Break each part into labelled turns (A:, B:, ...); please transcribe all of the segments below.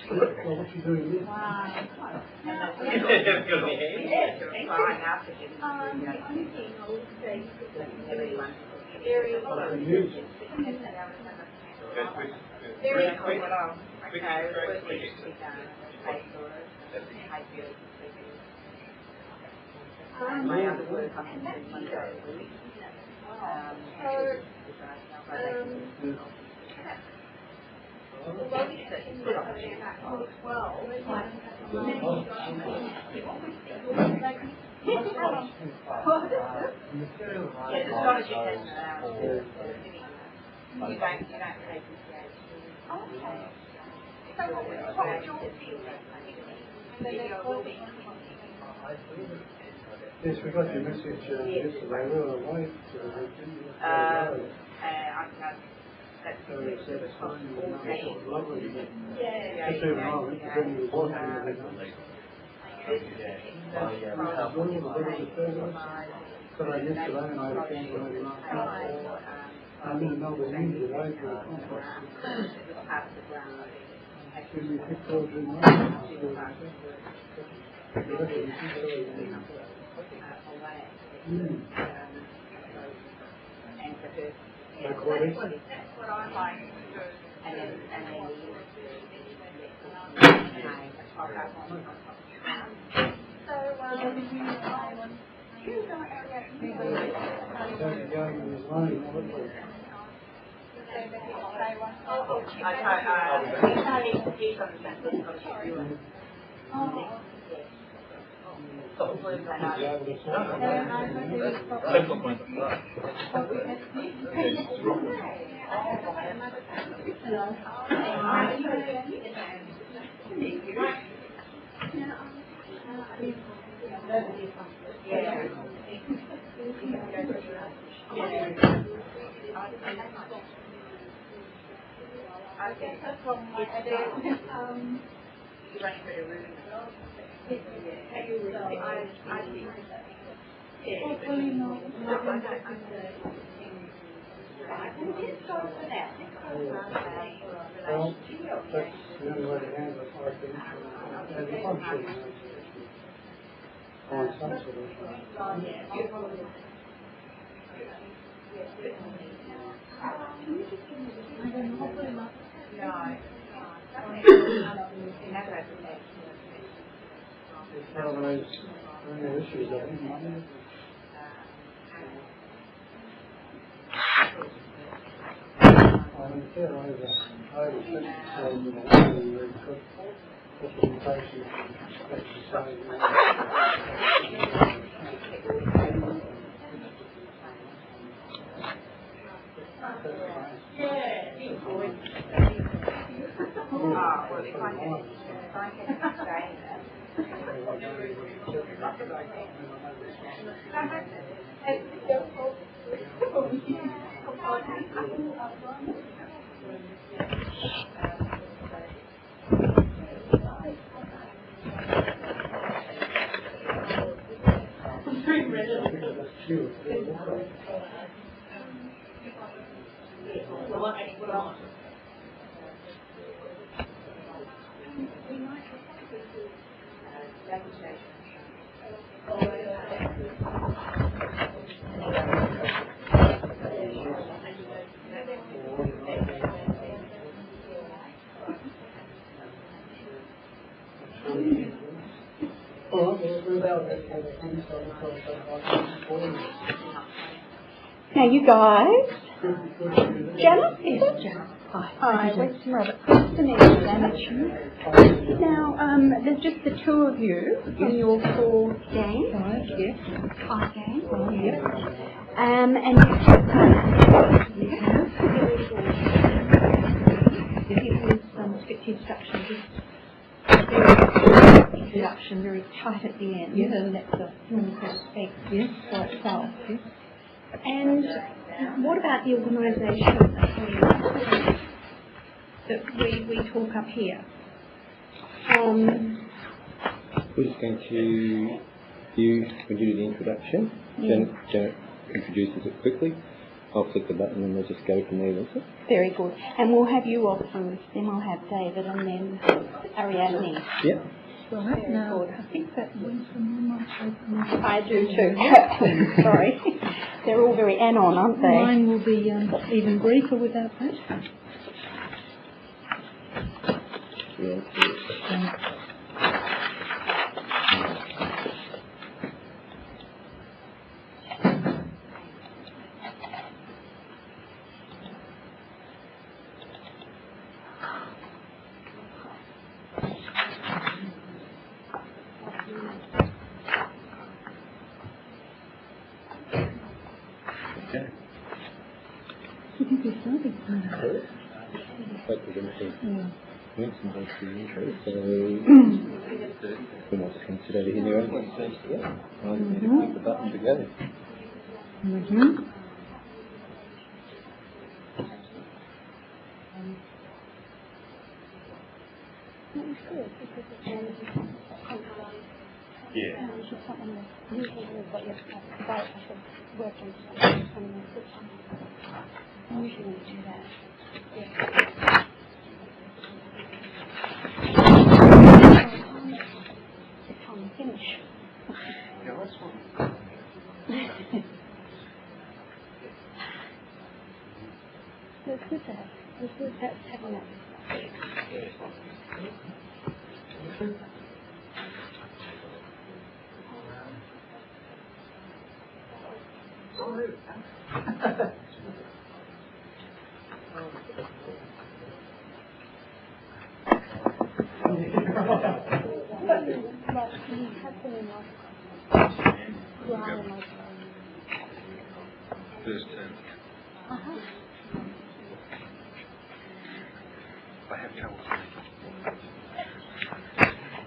A: Well, what you doing here?
B: My other work I'm doing Monday a week.
A: Yes, we got your message yesterday. We were away.
B: That's what I like to do. And then
C: Now you guys, Jenna, is that Jenna? Hi, Winsome Robert. Nice to meet you. Now, there's just the two of you in your full gang. Five, yes. Five gang. Oh, yes. And you have this is some strict instructions. Introduction, very tight at the end. Yes. And that's a normal speak. Yes. For itself. Yes. And what about the organisation that we talk up here?
D: We're just going to do the introduction. Jen introduces it quickly. I'll click the button and they'll just go from there, won't it?
C: Very good. And we'll have you off first, then we'll have David and then Ariadne.
D: Yep.
C: Right,
E: now,
C: good.
E: I think that Winsome might open.
C: I do too. Sorry. They're all very anon, aren't they?
E: Mine will be even briefer without that.
D: Yeah. Okay.
E: I think we started.
D: That was anything.
E: Yeah.
D: Winsome goes to the intro, so we want to consider it in your own space. Yeah. I'll click the button to go. Yeah.
C: Usually we do that. It's time to finish.
A: Yeah, that's fine.
C: It's good to have. It's good to have that.
D: First turn. I have trouble sleeping.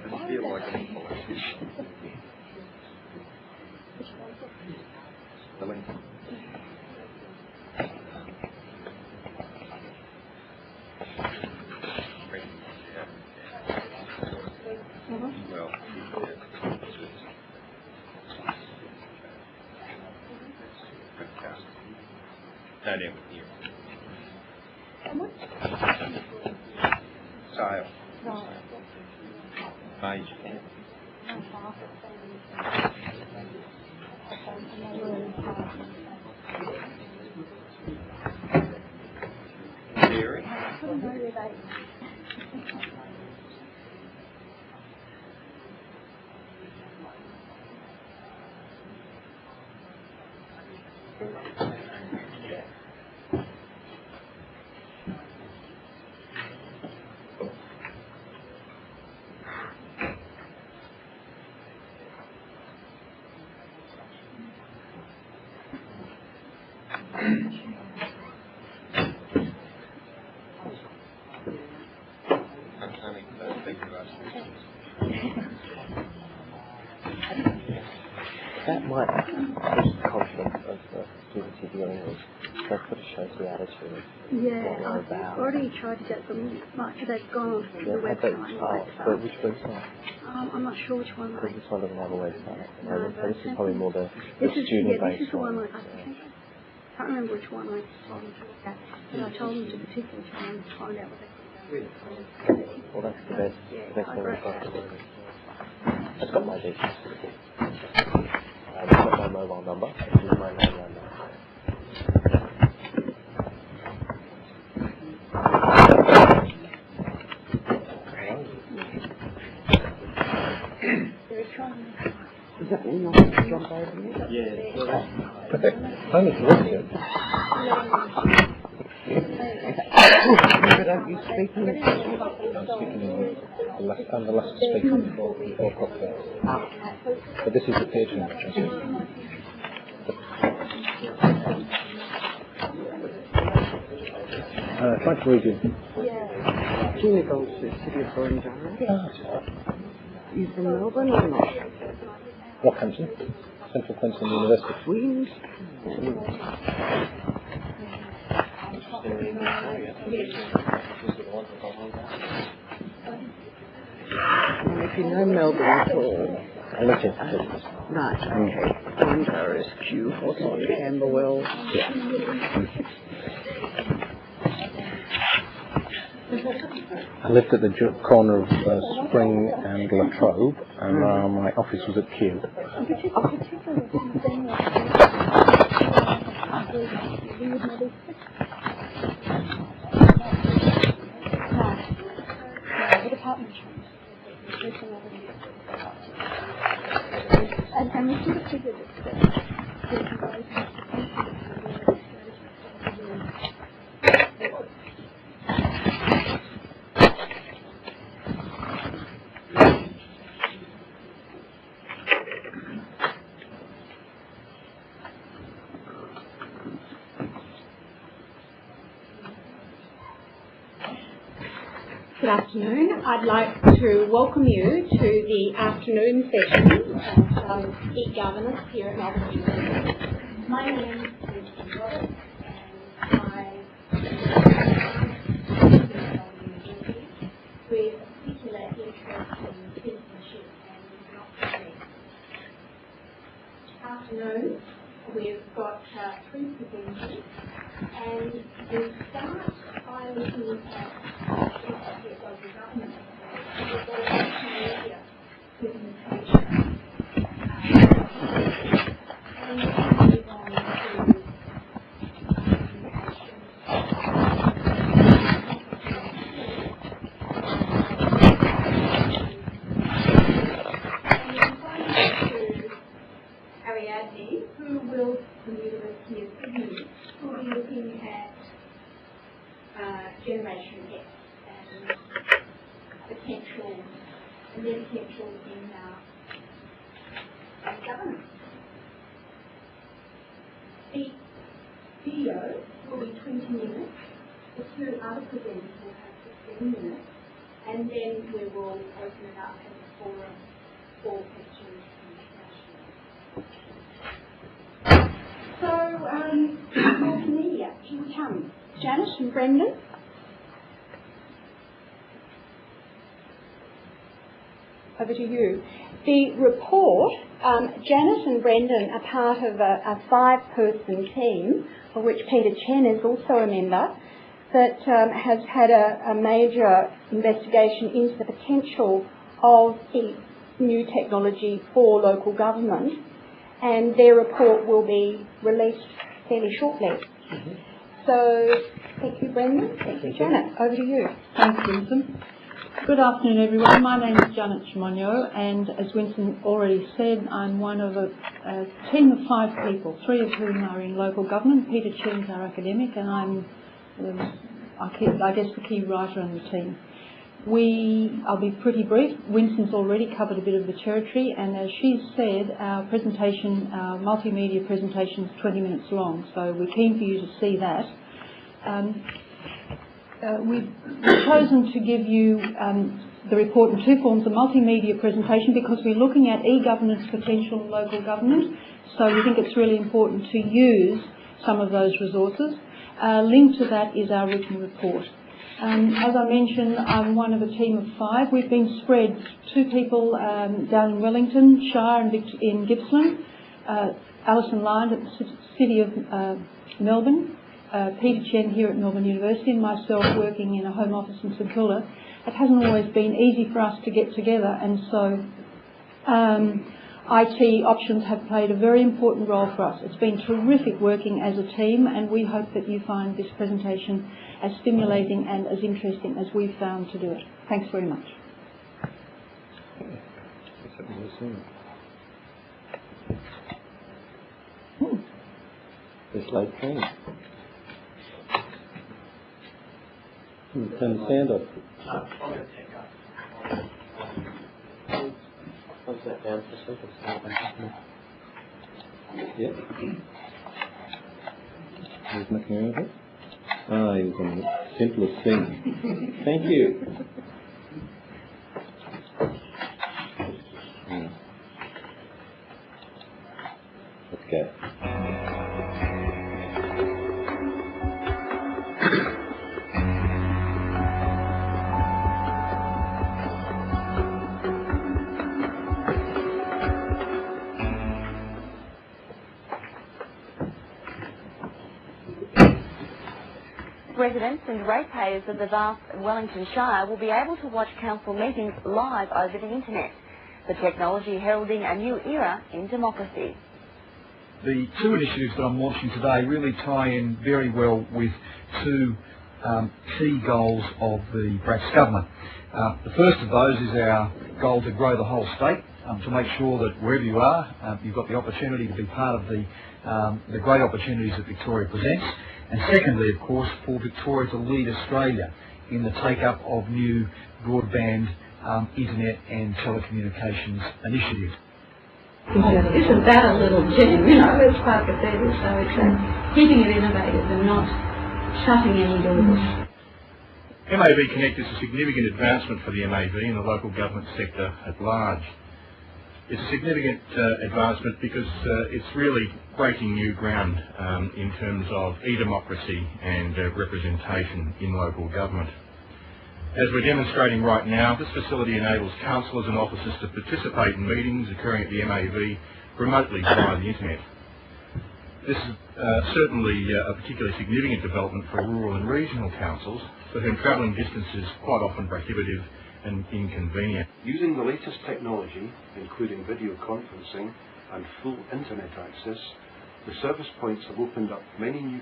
D: I feel like I'm falling. The length. Well, no, down with you. Style. Age. Theory. That might push the confidence of the students you're dealing with. That sort of shows the attitude.
E: Yeah,
D: What
E: I've
D: they're about.
E: already tried to get them, like, they've gone to the website.
D: But which website?
E: I'm not sure which one.
D: Because this one doesn't have a website.
E: No,
D: So this is probably more the
E: this is
D: student-based
E: the one.
D: one.
E: I can't remember which one I told them to look at, but I told them to particularly try and find out what they could do.
D: Well, that's the best.
E: Yeah,
D: The best thing
E: I
D: we've got. I've got my details. I've got my mobile number. This is my landline number.
C: Is that one not jump over me?
D: Yeah. Only to look at.
C: But don't you speak English?
D: I'm speaking English. I'm the last speaker before cocktails. But this is the page in which I speak. Trying to read you.
C: Do you go to the city of Burndara? You from Melbourne or not?
D: Rockhampton, Central Queensland University.
C: Queens? If you know Melbourne at all,
D: limited.
B: Right, okay. Under is Q for Camberwell.
D: Yeah. I lived at the corner of Spring and La Trobe, and my office was at Kew.
E: And we sort of figured that Good afternoon. I'd like to welcome you to the afternoon session of e-governance here at Melbourne University. My name is Cheryl, and I with particular interest in citizenship and democracy. This afternoon, we've got three presenters, and we start by looking at local government, media presentation, and then move on to Ariadne, who will, from the University of Sydney, will be looking at GenerationX and potential in governance. The video will be 20 minutes. The two other presenters will have 15 minutes, and then we will open it up as a forum for questions and discussion. So, multimedia, here we come. Janice and Brendan. Over to you. The report, Janice and Brendan are part of a five-person team, of which Peter Chen is also a member, that has had a major investigation into the potential of the new technology for local government, and their report will be released fairly shortly. Mm-hmm. So, thank you, Brendan. Thank you, Janet. Over to you.
F: Thanks, Winsome. Good afternoon, everyone. My name is Janet Chimonyo, and as Winsome already said, I'm one of a team of five people, three of whom are in local government. Peter Chen's our academic, and I'm, I guess, the key writer on the team. I'll be pretty brief. Winsome's already covered a bit of the territory, and as she said, our multimedia presentation is 20 minutes long, so we're keen for you to see that. We've chosen to give you the report in two forms, a multimedia presentation, because we're looking at e-governance potential in local government, so we think it's really important to use some of those resources. Linked to that is our written report. As I mentioned, I'm one of a team of five. We've been spread, two people down in Wellington, Shire in Gippsland, Alison Lynd at the City of Melbourne, Peter Chen here at Melbourne University, and myself working in a home office in St Kilda. It hasn't always been easy for us to get together, and so IT options have played a very important role for us. It's been terrific working as a team, and we hope that you find this presentation as stimulating and as interesting as we've found to do it. Thanks very much.
D: It's like train. Turn the sand off. Close that down for a second. Yep. He's making out of it. Ah, he was on the simplest thing. Thank you. Let's go.
G: residents and ratepayers of the vast Wellington Shire will be able to watch council meetings live over the internet. The technology heralding a new era in democracy.
H: The two initiatives that I'm launching today really tie in very well with two key goals of the Bracks government. The first of those is our goal to grow the whole state, to make sure that wherever you are, you've got the opportunity to be part of the great opportunities that Victoria presents. And secondly, of course, for Victoria to lead Australia in the take-up of new broadband, internet and telecommunications initiatives.
I: Isn't that a little gem? You know, as Parker said, so it's keeping it innovative and not shutting any doors.
J: MAV Connect is a significant advancement for the MAV and the local government sector at large. It's a significant advancement because it's really breaking new ground in terms of e-democracy and representation in local government. As we're demonstrating right now, this facility enables councillors and officers to participate in meetings occurring at the MAV remotely via the internet. This is certainly a particularly significant development for rural and regional councils, for whom travelling distance is quite often prohibitive and inconvenient.
K: Using the latest technology, including video conferencing and full internet access, the service points have opened up many new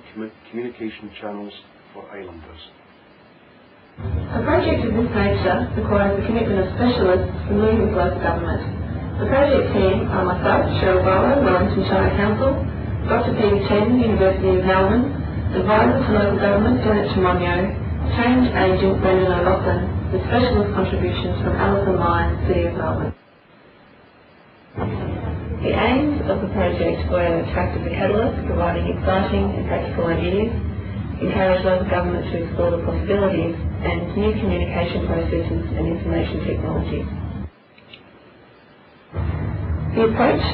K: communication channels for islanders.
I: A project of this nature requires the commitment of specialists familiar with local government. The project team are myself, Cheryl, Barlow, Wellington Shire Council, Dr. Chen, University of Melbourne, advisor to local government, Chimonyo, change agent Brendan, with specialist contributions from Alison Lyons, City of Melbourne. The aims of the project were to act as a catalyst, providing exciting and practical ideas, encourage local government to explore the possibilities, and new communication processes and information technology. The approach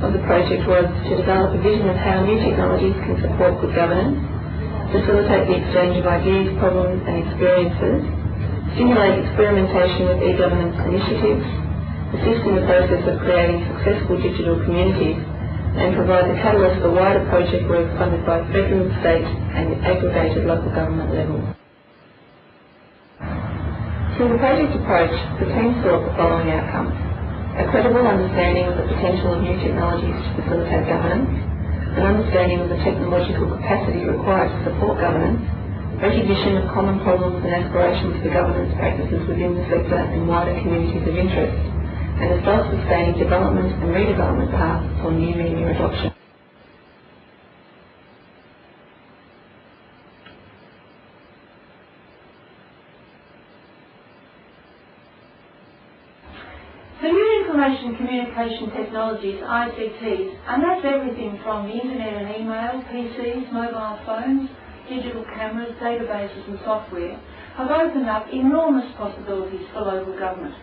I: of the project was to develop a vision of how new technologies can support good governance, facilitate the exchange of ideas, problems and experiences, stimulate experimentation with e-governance initiatives, assist in the process of creating successful digital communities, and provide the catalyst for wider project work funded by federal, state and aggregated local government levels. Through the project approach, the team sought the following outcomes: a credible understanding of the potential of new technologies to facilitate governance, an understanding of the technological capacity required to support governance, recognition of common problems and aspirations for governance practices within the sector and wider communities of interest, and a self-sustaining development and redevelopment path for new media adoption.
L: The new information communication technologies, ICTs, and that's everything from the internet and email, PCs, mobile phones, digital cameras, databases and software, have opened up enormous possibilities for local government.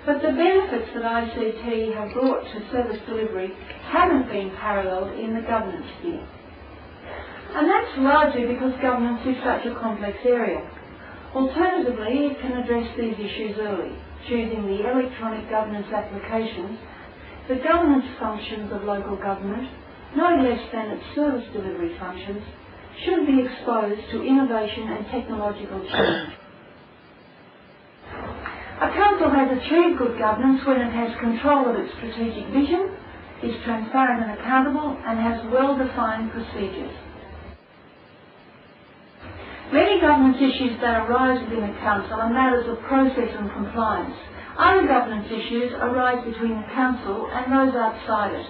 L: But the benefits that ICT have brought to service delivery haven't been paralleled in the governance sphere. And that's largely because governance is such a complex area. Alternatively, it can address these issues early, choosing the electronic governance applications, the governance functions of local government, no less than its service delivery functions, should be exposed to innovation and technological change. A council has achieved good governance when it has control of its strategic vision, is transparent and accountable, and has well-defined procedures. Many governance issues that arise within a council are matters of process and compliance. Other governance issues arise between the council and those outside it.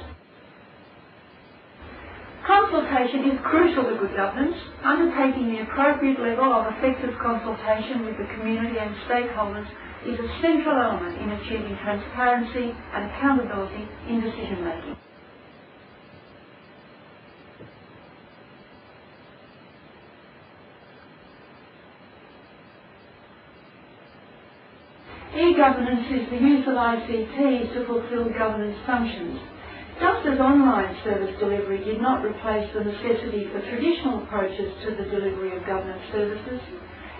L: Consultation is crucial to good governance. Undertaking the appropriate level of effective consultation with the community and stakeholders is a central element in achieving transparency and accountability in decision making. E-governance is the use of ICT to fulfil governance functions. Just as online service delivery did not replace the necessity for traditional approaches to the delivery of government services,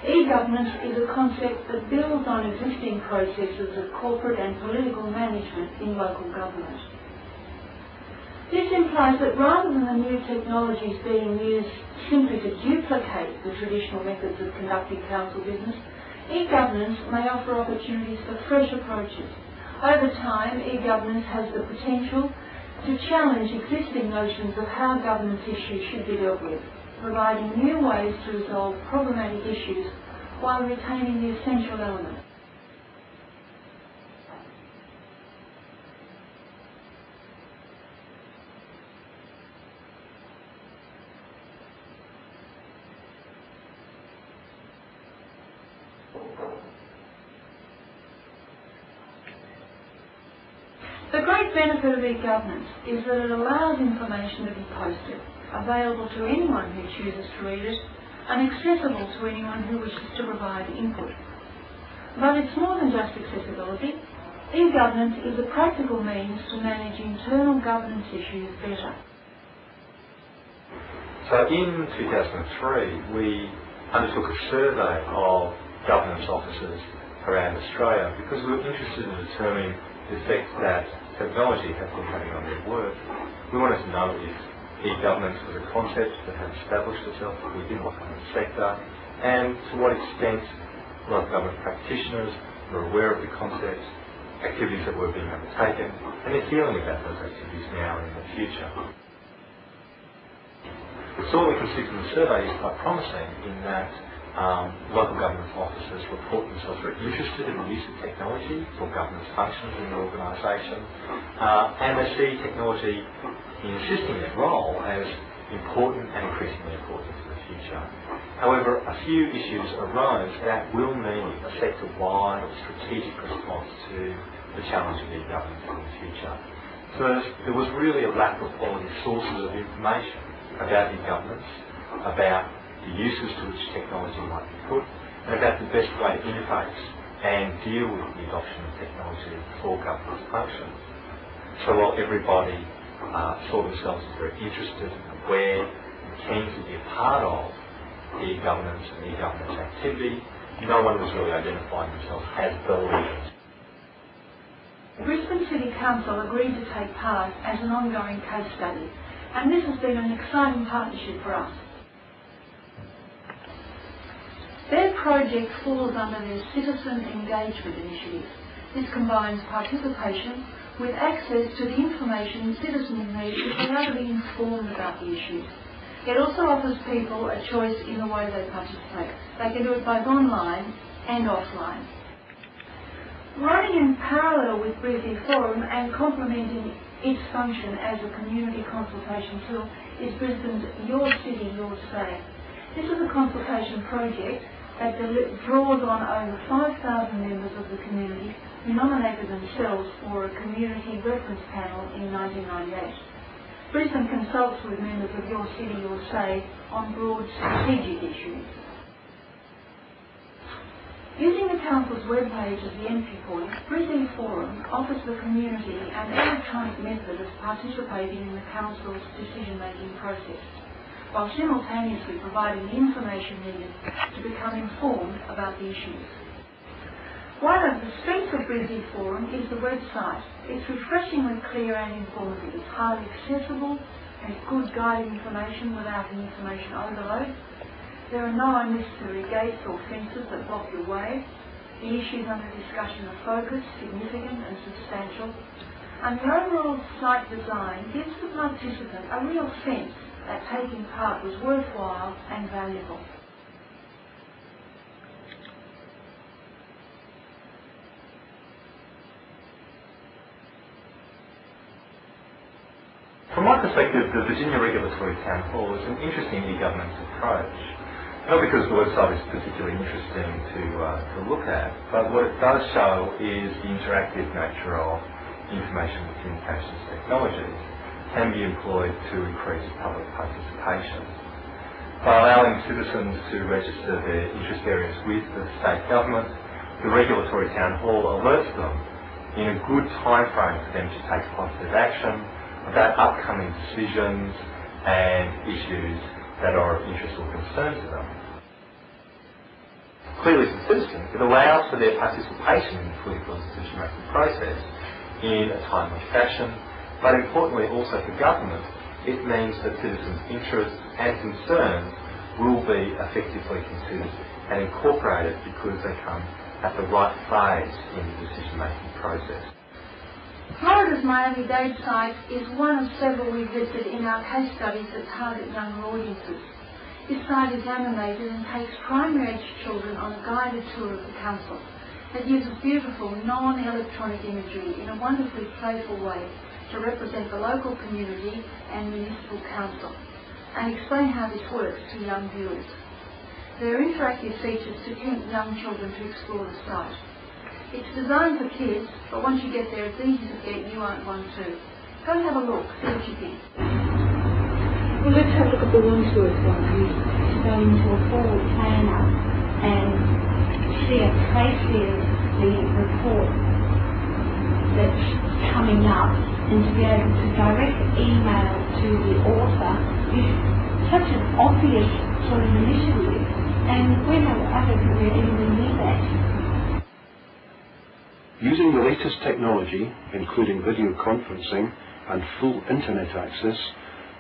L: e-governance is a concept that builds on existing processes of corporate and political management in local government. This implies that rather than the new technologies being used simply to duplicate the traditional methods of conducting council business, e-governance may offer opportunities for fresh approaches. Over time, e-governance has the potential to challenge existing notions of how governance issues should be dealt with, providing new ways to resolve problematic issues while retaining the essential elements. The great benefit of e-governance is that it allows information to be posted, available to anyone who chooses to read it, and accessible to anyone who wishes to provide input. But it's more than just accessibility. E-governance is a practical means to manage internal governance issues better.
M: So in 2003, we undertook a survey of governance officers around Australia because we were interested in determining the effect that technology has been having on their work. We wanted to know if e-governance was a concept that had established itself within the government sector, and to what extent local government practitioners were aware of the concept, activities that were being undertaken, and their feeling about those activities now and in the future. The sort we can see from the survey is quite promising in that local government officers report themselves very interested in the use of technology for governance functions in their organisation, and they see technology in assisting their role as important and increasingly important in the future. However, a few issues arose that will need a sector-wide or strategic response to the challenge of e-governance in the future. First, there was really a lack of quality sources of information about e-governance, about the uses to which technology might be put, and about the best way to interface and deal with the adoption of technology for governance functions. So while everybody saw themselves as very interested and aware and keen to be a part of e-governance and e-governance activity, no one was really identifying themselves as the leaders.
L: Brisbane City Council agreed to take part as an ongoing case study, and this has been an exciting partnership for us. Their project falls under their Citizen Engagement Initiative. This combines participation with access to the information citizens need if they are to be informed about the issues. It also offers people a choice in the way they participate. They can do it both online and offline. Running in parallel with Brisbane Forum and complementing its function as a community consultation tool is Brisbane's Your City, Your Say. This is a consultation project that draws on over 5,000 members of the community who nominated themselves for a community reference panel in 1998. Brisbane consults with members of Your City, Your Say on broad strategic issues. Using the Council's webpage as the entry point, Brisbane Forum offers the community an electronic method of participating in the Council's decision-making process, while simultaneously providing the information needed to become informed about the issues. One of the strengths of Brisbane Forum is the website. It's refreshingly clear and informative. It's highly accessible and good guiding information without an information overload. There are no unnecessary gates or fences that block your way. The issues under discussion are focused, significant and substantial. And the overall site design gives the participant a real sense that taking part was worthwhile and valuable.
M: From my perspective, the Virginia Regulatory Town Hall is an interesting e-governance approach. Not because the website is particularly interesting to look at, but what it does show is the interactive nature of information and communications technologies can be employed to increase public participation. By allowing citizens to register their interest areas with the state government, the Regulatory Town Hall alerts them in a good time frame for them to take positive action about upcoming decisions and issues that are of interest or concern to them. Clearly, as citizens, it allows for their participation in the political decision-making process in a timely fashion, but importantly also for government, it means that citizens' interests and concerns will be effectively considered and incorporated because they come at the right phase in the decision-making process.
L: Florida's My Everyday site is one of several we've listed in our case studies that target younger audiences. This site is animated and takes primary-age children on a guided tour of the council. It uses beautiful, non-electronic imagery in a wonderfully playful way to represent the local community and municipal council and explain how this works to young viewers. There are interactive features to tempt young children to explore the site. It's designed for kids, but once you get there, it's easy to forget you aren't one too. Go and have a look, see what you think.
E: Well, let's have a look at the Wandsworth one. You go into a forward planner and see a place there, the report that's coming up, and to be able to direct email to the author is such an obvious sort of initiative, and I don't think we're anywhere near that.
K: Using the latest technology, including video conferencing and full internet access,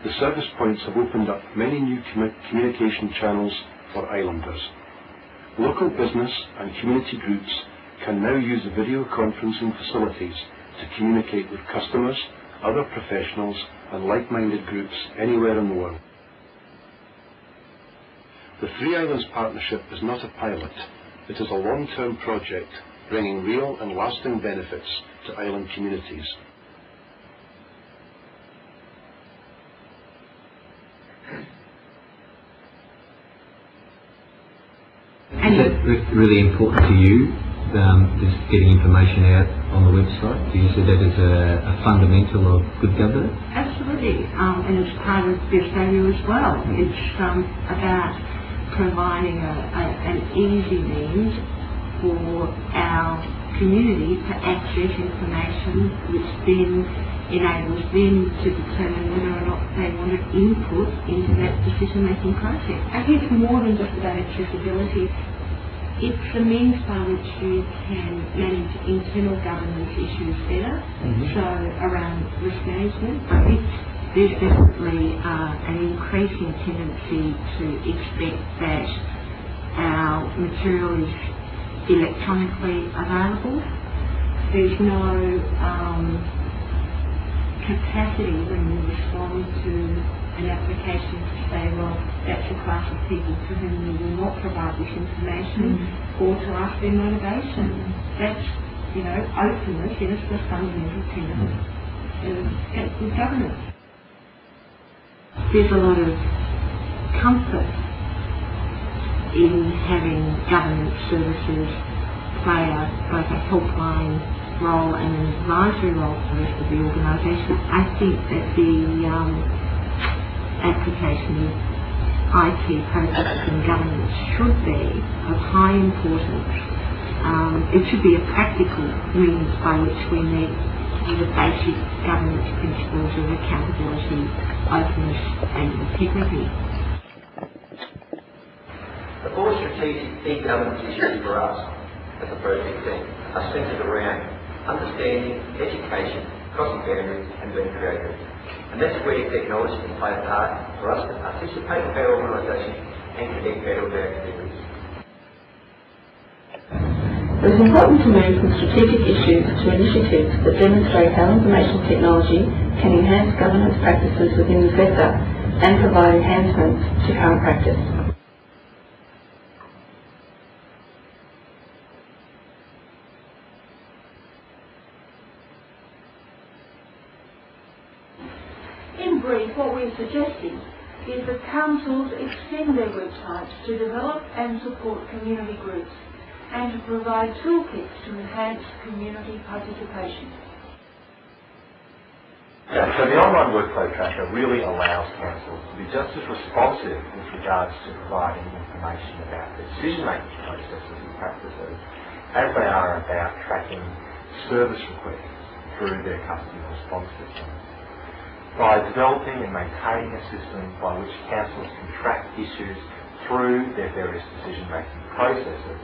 K: the service points have opened up many new communication channels for islanders. Local business and community groups can now use the video conferencing facilities to communicate with customers, other professionals and like-minded groups anywhere in the world. The Three Islands Partnership is not a pilot. It is a long-term project bringing real and lasting benefits to island communities.
D: Is that really important to you, just getting information out on the website? Do you see that as a fundamental of good governance?
E: Absolutely, and it's part of this value as well. It's about providing an easy means for our community to access information which then enables them to determine whether or not they want to input into that decision-making process. I think it's more than just about accessibility. It's a means by which you can manage internal governance issues better, so around risk management. I think there's definitely an increasing tendency to expect that our material is electronically available. There's no capacity when you respond to an application to say, well, that's a class of people to whom we will not provide this information, or to ask their motivation. That's, openness is the fundamental tenet of good governance. There's a lot of comfort in having government services play both a helpline role and an advisory role for the rest of the organisation. I think that the application of IT processes in governance should be of high importance. It should be a practical means by which we meet the basic governance principles of accountability, openness and integrity.
M: The four strategic e-governance issues for us as a project team are centred around understanding, education, crossing boundaries and being creative. And that's where technology can play a part for us to participate with our organisation and connect better with our communities.
I: It is important to move from strategic issues to initiatives that demonstrate how information technology can enhance governance practices within the sector and provide enhancements to current practice.
L: In brief, what we're suggesting is that councils extend their websites to develop and support community groups and to provide toolkits to enhance community participation.
M: So the online workflow tracker really allows councils to be just as responsive with regards to providing information about their decision-making processes and practices as they are about tracking service requests through their customer response system. By developing and maintaining a system by which councils can track issues through their various decision-making processes,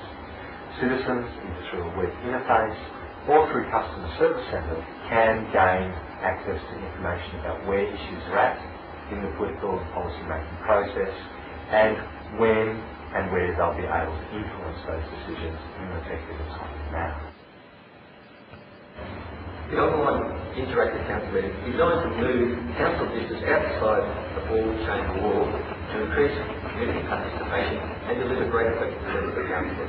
M: citizens, either through a web interface or through customer service centre, can gain access to information about where issues are at in the political and policy making process, and when and where they'll be able to influence those decisions in an effective and timely manner.
N: The online interactive council meeting is designed to move council business outside the ball-chamber wall to increase community participation and deliver greater flexibility for council.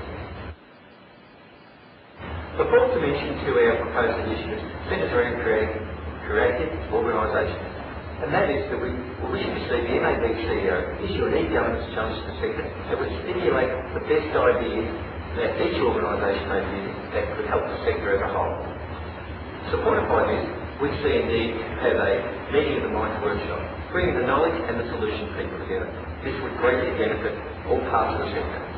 N: The fourth dimension to our proposed initiative centres around creating creative organisation, and that is that we're wishing to see the MAB CEO issue an e-governance challenge to the sector that would stimulate the best ideas that each organisation may be that could help the sector as a whole. Supported by this, we see a need to have a meeting of the minds workshop, bringing the knowledge and the solution people together. This would greatly benefit all parts of the sector.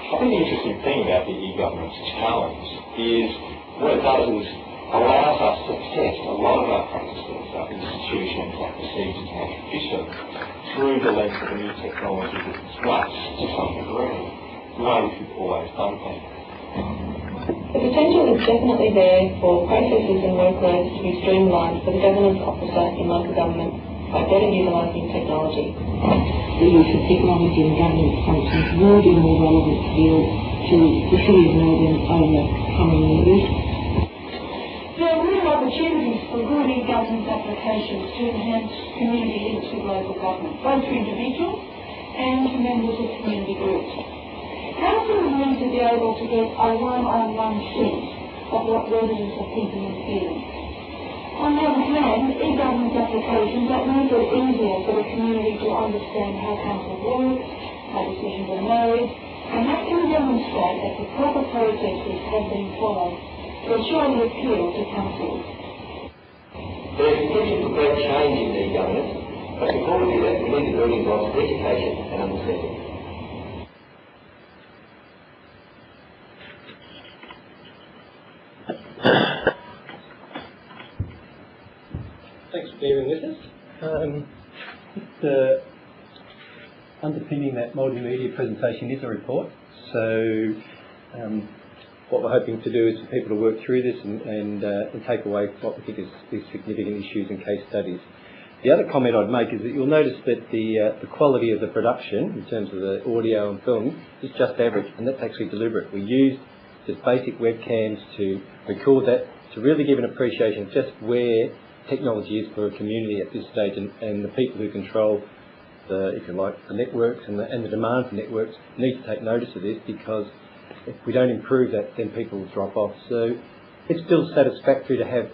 O: I think the interesting thing about the e-governance challenge is what it does is allows us to test a lot of our practices, our institutions, our procedures and our tradition through the lens of a new technology that disrupts to some degree the way which we've always done things.
I: The potential is definitely there for processes and workloads to be streamlined for the governance officer in local government by better utilising technology.
P: The use of technology in governance functions will be more relevant to the city of Melbourne over coming years.
L: There are real opportunities for good e-governance applications to enhance community links with local government, both to individuals and to members of community groups. Councillors need to be able to get a one-on-one sense of what residents are thinking and feeling. On the other hand, e-governance applications that make it easier for the community to understand how council works, how decisions are made, and that can demonstrate that the proper processes have been followed will surely appeal to councillors.
N: There is potential for great change in e-governance, but before we do that, we need the building blocks of education and understanding.
Q: Thanks for being with us. Underpinning that multimedia presentation is a report. So what we're hoping to do is for people to work through this and take away what we think is significant issues and case studies. The other comment I'd make is that you'll notice that the quality of the production in terms of the audio and film is just average, and that's actually deliberate. We used just basic webcams to record that to really give an appreciation of just where technology is for a community at this stage, and the people who control the, if you like, the networks and the demand for networks need to take notice of this, because if we don't improve that, then people will drop off. So it's still satisfactory to have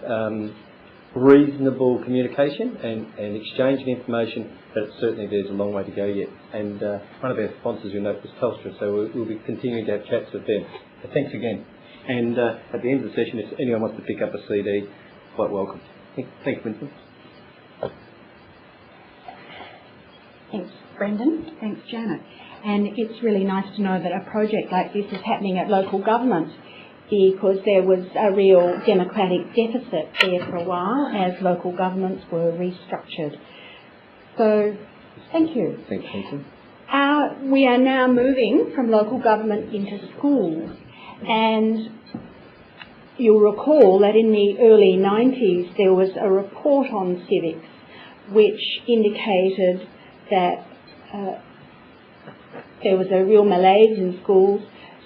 Q: reasonable communication and exchange of information, but certainly there's a long way to go yet. And one of our sponsors, you know, was Telstra, so we'll be continuing to have chats with them. So thanks again. And at the end of the session, if anyone wants to pick up a CD, quite welcome. Thanks, Winsome.
E: Thanks, Brendan. Thanks, Janet. And it's really nice to know that a project like this is happening at local government, because there was a real democratic deficit there for a while as local governments were restructured. So, thank you.
Q: Thanks, Winsome.
E: We are now moving from local government into schools, and you'll recall that in the early 90s there was a report on civics which indicated that there was a real malaise in schools.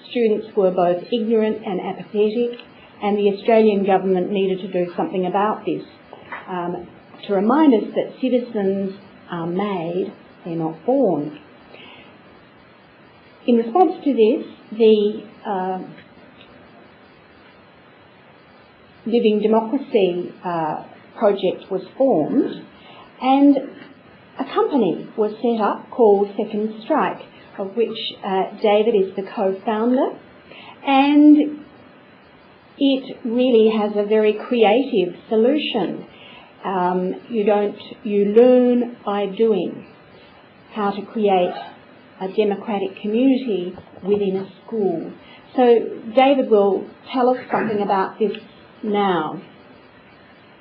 E: Students were both ignorant and apathetic, and the Australian government needed to do something about this, to remind us that citizens are made, they're not born. In response to this, the Living Democracy project was formed, and a company was set up called Second Strike, of which David is the co-founder, and it really has a very creative solution. You learn by doing how to create a democratic community within a school. So David will tell us something about this now.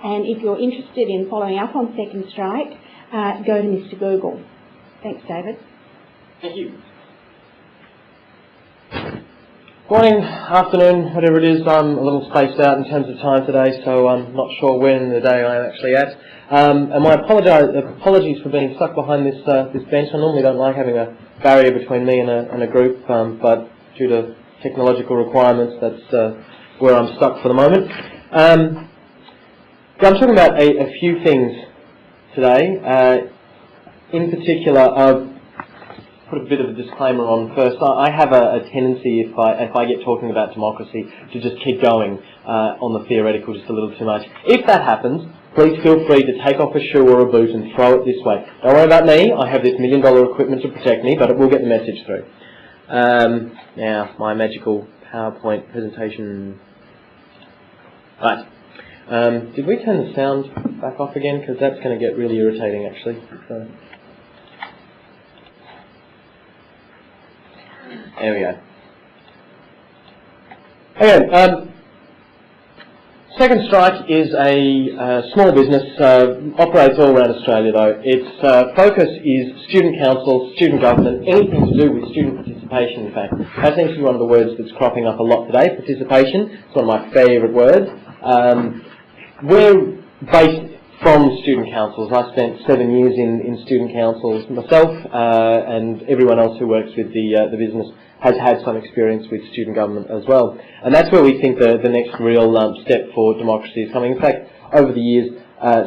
E: And if you're interested in following up on Second Strike, go to Mr. Google. Thanks, David.
R: Thank you. Morning, afternoon, whatever it is. I'm a little spaced out in terms of time today, so I'm not sure when in the day I am actually at. And my apologies for being stuck behind this bench. I normally don't like having a barrier between me and a group, but due to technological requirements, that's where I'm stuck for the moment. I'm talking about a few things today. In particular, I've put a bit of a disclaimer on first. I have a tendency, if I get talking about democracy, to just keep going on the theoretical just a little too much. If that happens, please feel free to take off a shoe or a boot and throw it this way. Don't worry about me. I have this $1 million equipment to protect me, but it will get the message through. Now, my magical PowerPoint presentation. Right. Did we turn the sound back off again? Because that's going to get really irritating, actually. So. There we go. Okay, Second Strike is a small business, operates all around Australia though. Its focus is student councils, student government, anything to do with student participation in fact. That seems to be one of the words that's cropping up a lot today, participation. It's one of my favourite words. We're based from student councils. I spent 7 years in student councils myself, and everyone else who works with the business has had some experience with student government as well. And that's where we think the next real step for democracy is coming. In fact, over the years,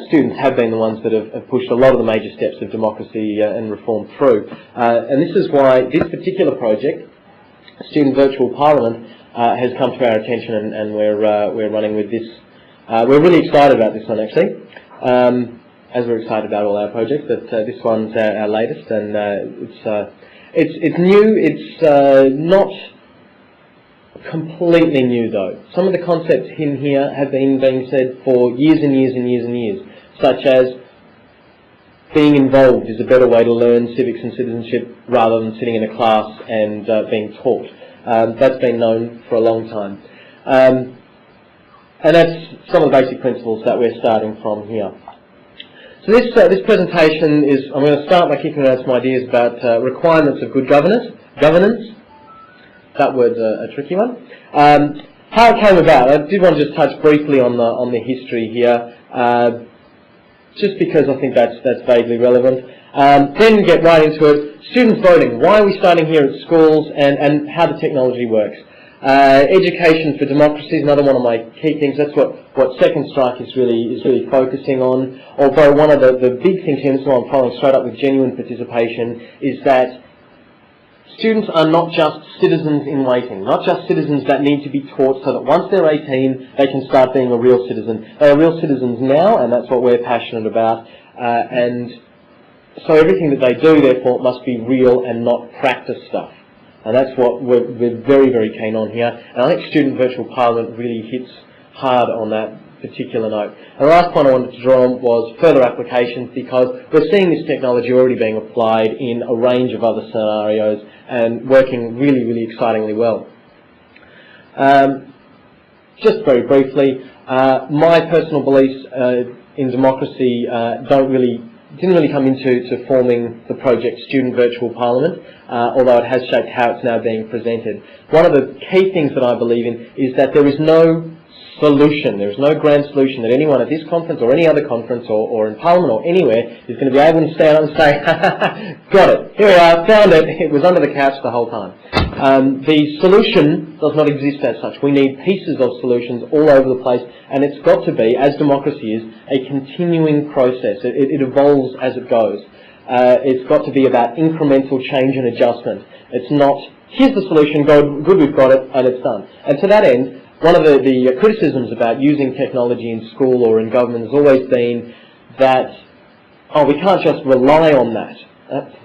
R: students have been the ones that have pushed a lot of the major steps of democracy and reform through. And this is why this particular project, Student Virtual Parliament, has come to our attention, and we're running with this. We're really excited about this one actually. As we're excited about all our projects, but this one's our latest, and it's new. It's not completely new though. Some of the concepts in here have been being said for years and years and years and years, such as being involved is a better way to learn civics and citizenship rather than sitting in a class and being taught. That's been known for a long time. And that's some of the basic principles that we're starting from here. So this presentation is, I'm going to start by kicking around some ideas about requirements of good governance. That word's a tricky one. How it came about, I did want to just touch briefly on the history here, just because I think that's vaguely relevant. Then get right into it. Students voting. Why are we starting here at schools, and how the technology works. Education for democracy is another one of my key things. That's what Second Strike is really focusing on. Although one of the big things here, and this is why I'm following straight up with genuine participation, is that students are not just citizens in waiting, not just citizens that need to be taught so that once they're 18 they can start being a real citizen. They are real citizens now, and that's what we're passionate about. And so everything that they do, therefore, must be real and not practice stuff. And that's what we're very, very keen on here. And I think Student Virtual Parliament really hits hard on that particular note. And the last point I wanted to draw on was further applications, because we're seeing this technology already being applied in a range of other scenarios and working really, really excitingly well. Just very briefly, my personal beliefs in democracy didn't really come into forming the project Student Virtual Parliament, although it has shaped how it's now being presented. One of the key things that I believe in is that there is no solution, there is no grand solution that anyone at this conference or any other conference or in Parliament or anywhere is going to be able to stand up and say, got it, here we are, found it, it was under the couch the whole time. The solution does not exist as such. We need pieces of solutions all over the place, and it's got to be, as democracy is, a continuing process. It evolves as it goes. It's got to be about incremental change and adjustment. It's not, here's the solution, good, we've got it, and it's done. And to that end, one of the criticisms about using technology in school or in government has always been that, oh, we can't just rely on that.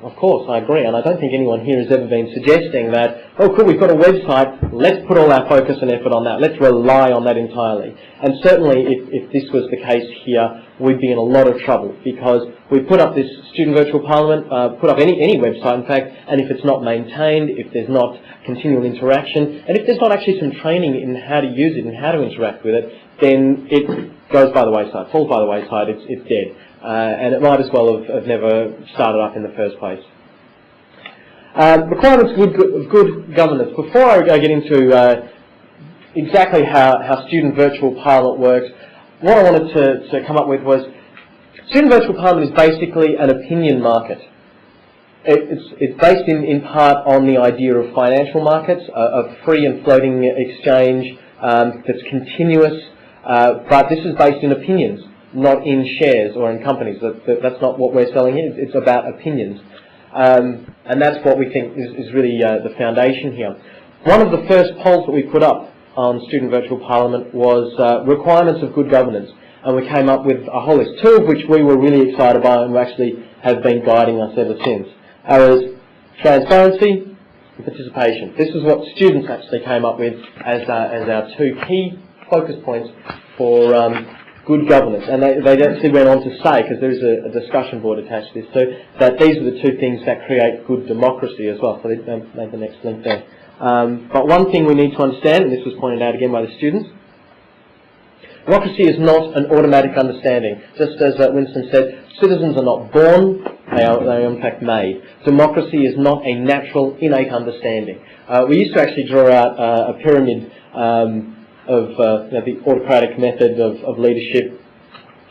R: Of course, I agree, and I don't think anyone here has ever been suggesting that, oh cool, we've got a website, let's put all our focus and effort on that, let's rely on that entirely. And certainly if this was the case here, we'd be in a lot of trouble, because we put up this Student Virtual Parliament, put up any website in fact, and if it's not maintained, if there's not continual interaction, and if there's not actually some training in how to use it and how to interact with it, then it goes by the wayside, falls by the wayside, it's dead. And it might as well have never started up in the first place. Requirements of good governance. Before I get into exactly how Student Virtual Parliament works, what I wanted to come up with was Student Virtual Parliament is basically an opinion market. It's based in part on the idea of financial markets, of free and floating exchange that's continuous, but this is based in opinions, not in shares or in companies. That's not what we're selling here. It's about opinions. And that's what we think is really the foundation here. One of the first polls that we put up on Student Virtual Parliament was requirements of good governance, and we came up with a whole list, two of which we were really excited by and actually have been guiding us ever since. As transparency and participation. This is what students actually came up with as our two key focus points for good governance. And they actually went on to say, because there is a discussion board attached to this too, that these are the two things that create good democracy as well. So they made the next link there. But one thing we need to understand, and this was pointed out again by the students, democracy is not an automatic understanding. Just as Winsome said, citizens are not born, they are in fact made. Democracy is not a natural, innate understanding. We used to actually draw out a pyramid of the autocratic method of leadership,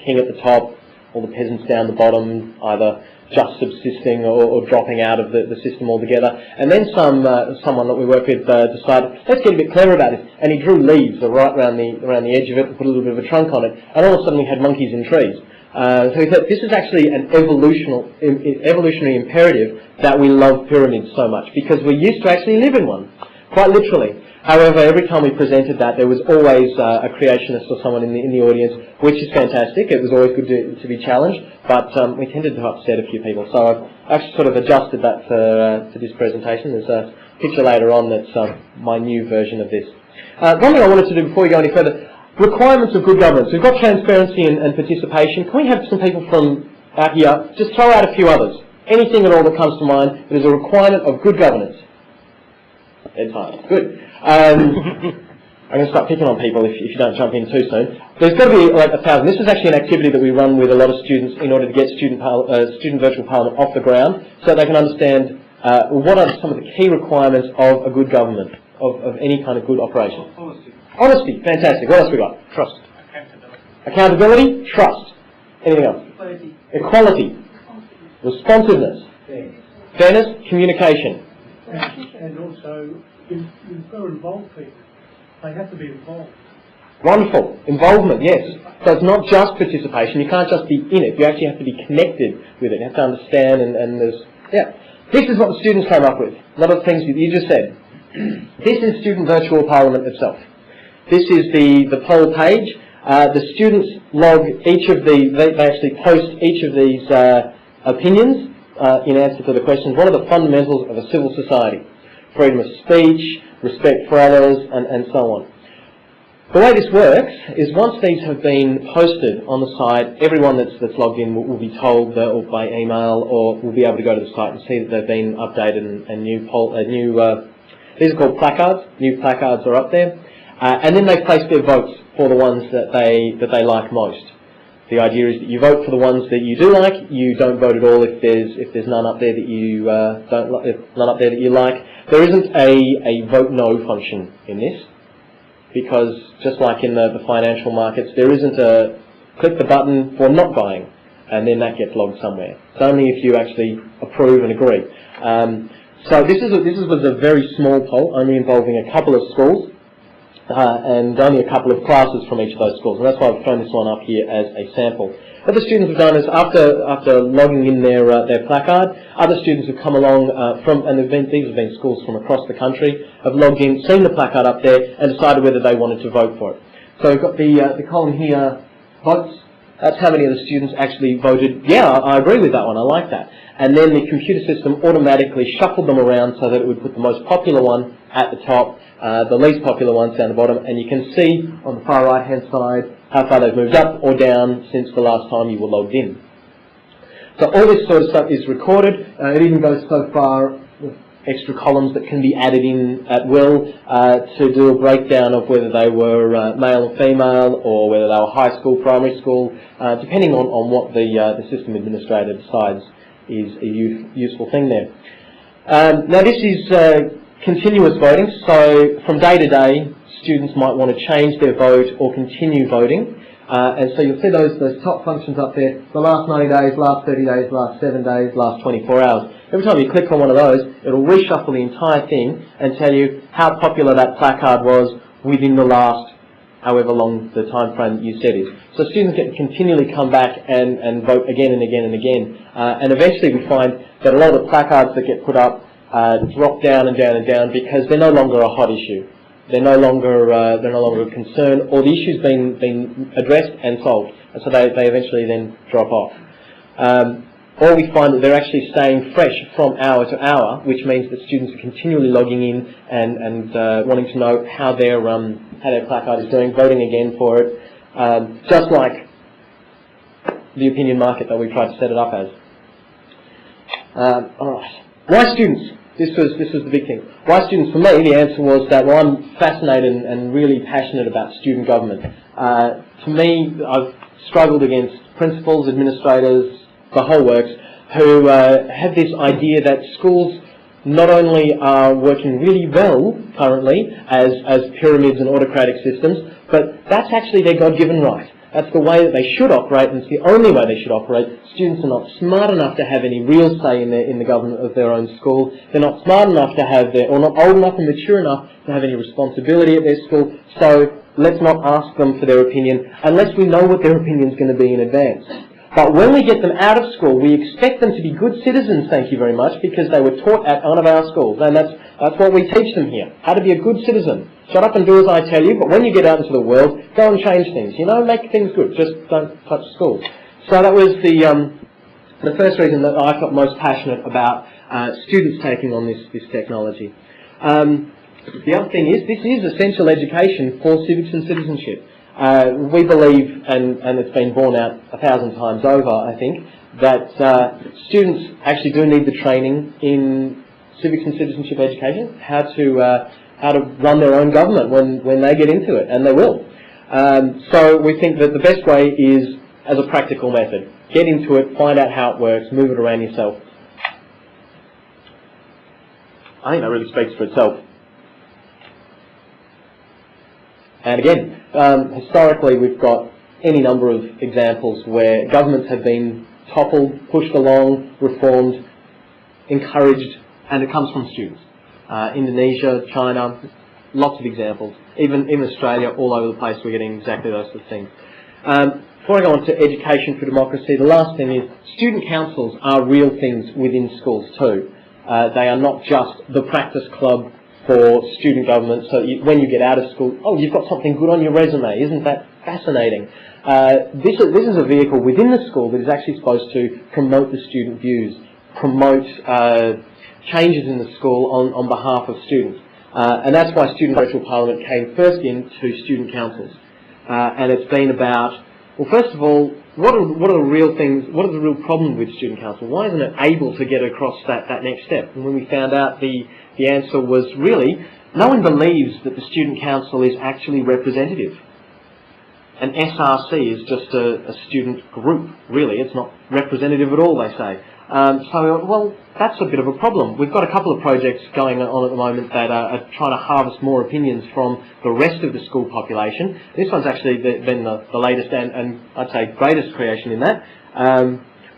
R: king at the top, all the peasants down the bottom, either just subsisting or dropping out of the system altogether. And then someone that we work with decided, let's get a bit clever about this. And he drew leaves right around the edge of it and put a little bit of a trunk on it. And all of a sudden we had monkeys in trees. So he said, this is actually an evolutionary imperative that we love pyramids so much, because we used to actually live in one, quite literally. However, every time we presented that, there was always a creationist or someone in the audience, which is fantastic. It was always good to be challenged, but we tended to upset a few people. So I've actually sort of adjusted that to this presentation. There's a picture later on that's my new version of this. One thing I wanted to do before we go any further, requirements of good governance. We've got transparency and participation. Can we have some people from out here just throw out a few others? Anything at all that comes to mind that is a requirement of good governance? It's fine. Good. I'm going to start picking on people if you don't jump in too soon. There's got to be like 1,000. This is actually an activity that we run with a lot of students in order to get Student Virtual Parliament off the ground, so they can understand what are some of the key requirements of a good government, of any kind of good operation. Honesty, fantastic. What else we got? Trust. Accountability, trust. Anything else? Equality. Responsiveness. Fairness, communication.
A: And also, you've got to involve people. They have to be involved.
R: Wonderful. Involvement, yes. So it's not just participation. You can't just be in it. You actually have to be connected with it. You have to understand, and there's... Yeah. This is what the students came up with. A lot of things that you just said. This is Student Virtual Parliament itself. This is the poll page. The students log each of the... They actually post each of these opinions in answer to the questions. What are the fundamentals of a civil society? Freedom of speech, respect for others, and so on. The way this works is once these have been posted on the site, everyone that's logged in will be told or by email, or will be able to go to the site and see that they've been updated and these are called placards. New placards are up there, and then they place their votes for the ones that they like most. The idea is that you vote for the ones that you do like. You don't vote at all if there's none up there that you don't like. None up there that you like. There isn't a vote no function in this, because just like in the financial markets, there isn't a click the button for not buying, and then that gets logged somewhere. It's only if you actually approve and agree. So this was a very small poll, only involving a couple of schools. And only a couple of classes from each of those schools, and that's why I've thrown this one up here as a sample. What the students have done is, after logging in their placard, other students have come along these have been schools from across the country, have logged in, seen the placard up there, and decided whether they wanted to vote for it. So we've got the column here, votes. That's how many of the students actually voted, yeah, I agree with that one, I like that. And then the computer system automatically shuffled them around so that it would put the most popular one at the top, the least popular ones down the bottom, and you can see on the far right hand side how far they've moved up or down since the last time you were logged in. So all this sort of stuff is recorded. It even goes so far with extra columns that can be added in at will to do a breakdown of whether they were male or female, or whether they were high school, primary school, depending on what the system administrator decides is a useful thing there. Now this is continuous voting, so from day to day, students might want to change their vote or continue voting. And so you'll see those top functions up there, the last 90 days, last 30 days, last 7 days, last 24 hours. Every time you click on one of those, it'll reshuffle the entire thing and tell you how popular that placard was within the last however long the time frame that you set is. So students get to continually come back and vote again and again and again. And eventually we find that a lot of the placards that get put up drop down and down and down because they're no longer a hot issue. They're no longer a concern, or the issue's been addressed and solved, and so they eventually then drop off. Or we find that they're actually staying fresh from hour to hour, which means that students are continually logging in and wanting to know how their placard is doing, voting again for it, just like the opinion market that we tried to set it up as. All right, why students? This was the big thing. Why students? For me, the answer was that, well, I'm fascinated and really passionate about student government. To me, I've struggled against principals, administrators, the whole works, who have this idea that schools not only are working really well currently as pyramids and autocratic systems, but that's actually their God-given right. That's the way that they should operate, and it's the only way they should operate. Students are not smart enough to have any real say in the government of their own school. They're not smart enough to have or not old enough and mature enough to have any responsibility at their school. So let's not ask them for their opinion unless we know what their opinion is going to be in advance. But when we get them out of school, we expect them to be good citizens, thank you very much, because they were taught at one of our schools. And that's what we teach them here, how to be a good citizen. Shut up and do as I tell you, but when you get out into the world, go and change things. You know, make things good, just don't touch school. So that was the first reason that I felt most passionate about students taking on this technology. The other thing is, this is essential education for civics and citizenship. We believe, and it's been borne out 1,000 times over, I think, that students actually do need the training in civics and citizenship education, how to run their own government when they get into it, and they will. So we think that the best way is as a practical method. Get into it, find out how it works, move it around yourself. I think that really speaks for itself. And again, historically we've got any number of examples where governments have been toppled, pushed along, reformed, encouraged, and it comes from students. Indonesia, China, lots of examples. Even in Australia, all over the place, we're getting exactly those sort of things. Before I go on to education for democracy, the last thing is student councils are real things within schools too. They are not just the practice club for student government, so when you get out of school, oh, you've got something good on your resume. Isn't that fascinating? This is a vehicle within the school that is actually supposed to promote the student views, promote changes in the school on behalf of students. And that's why Student Virtual Parliament came first into student councils. And it's been about, well, first of all, what are the real things, what are the real problems with student council? Why isn't it able to get across that next step? And when we found out the answer was really, no one believes that the student council is actually representative. An SRC is just a student group, really. It's not representative at all, they say. So, well, that's a bit of a problem. We've got a couple of projects going on at the moment that are trying to harvest more opinions from the rest of the school population. This one's actually been the latest and I'd say greatest creation in that,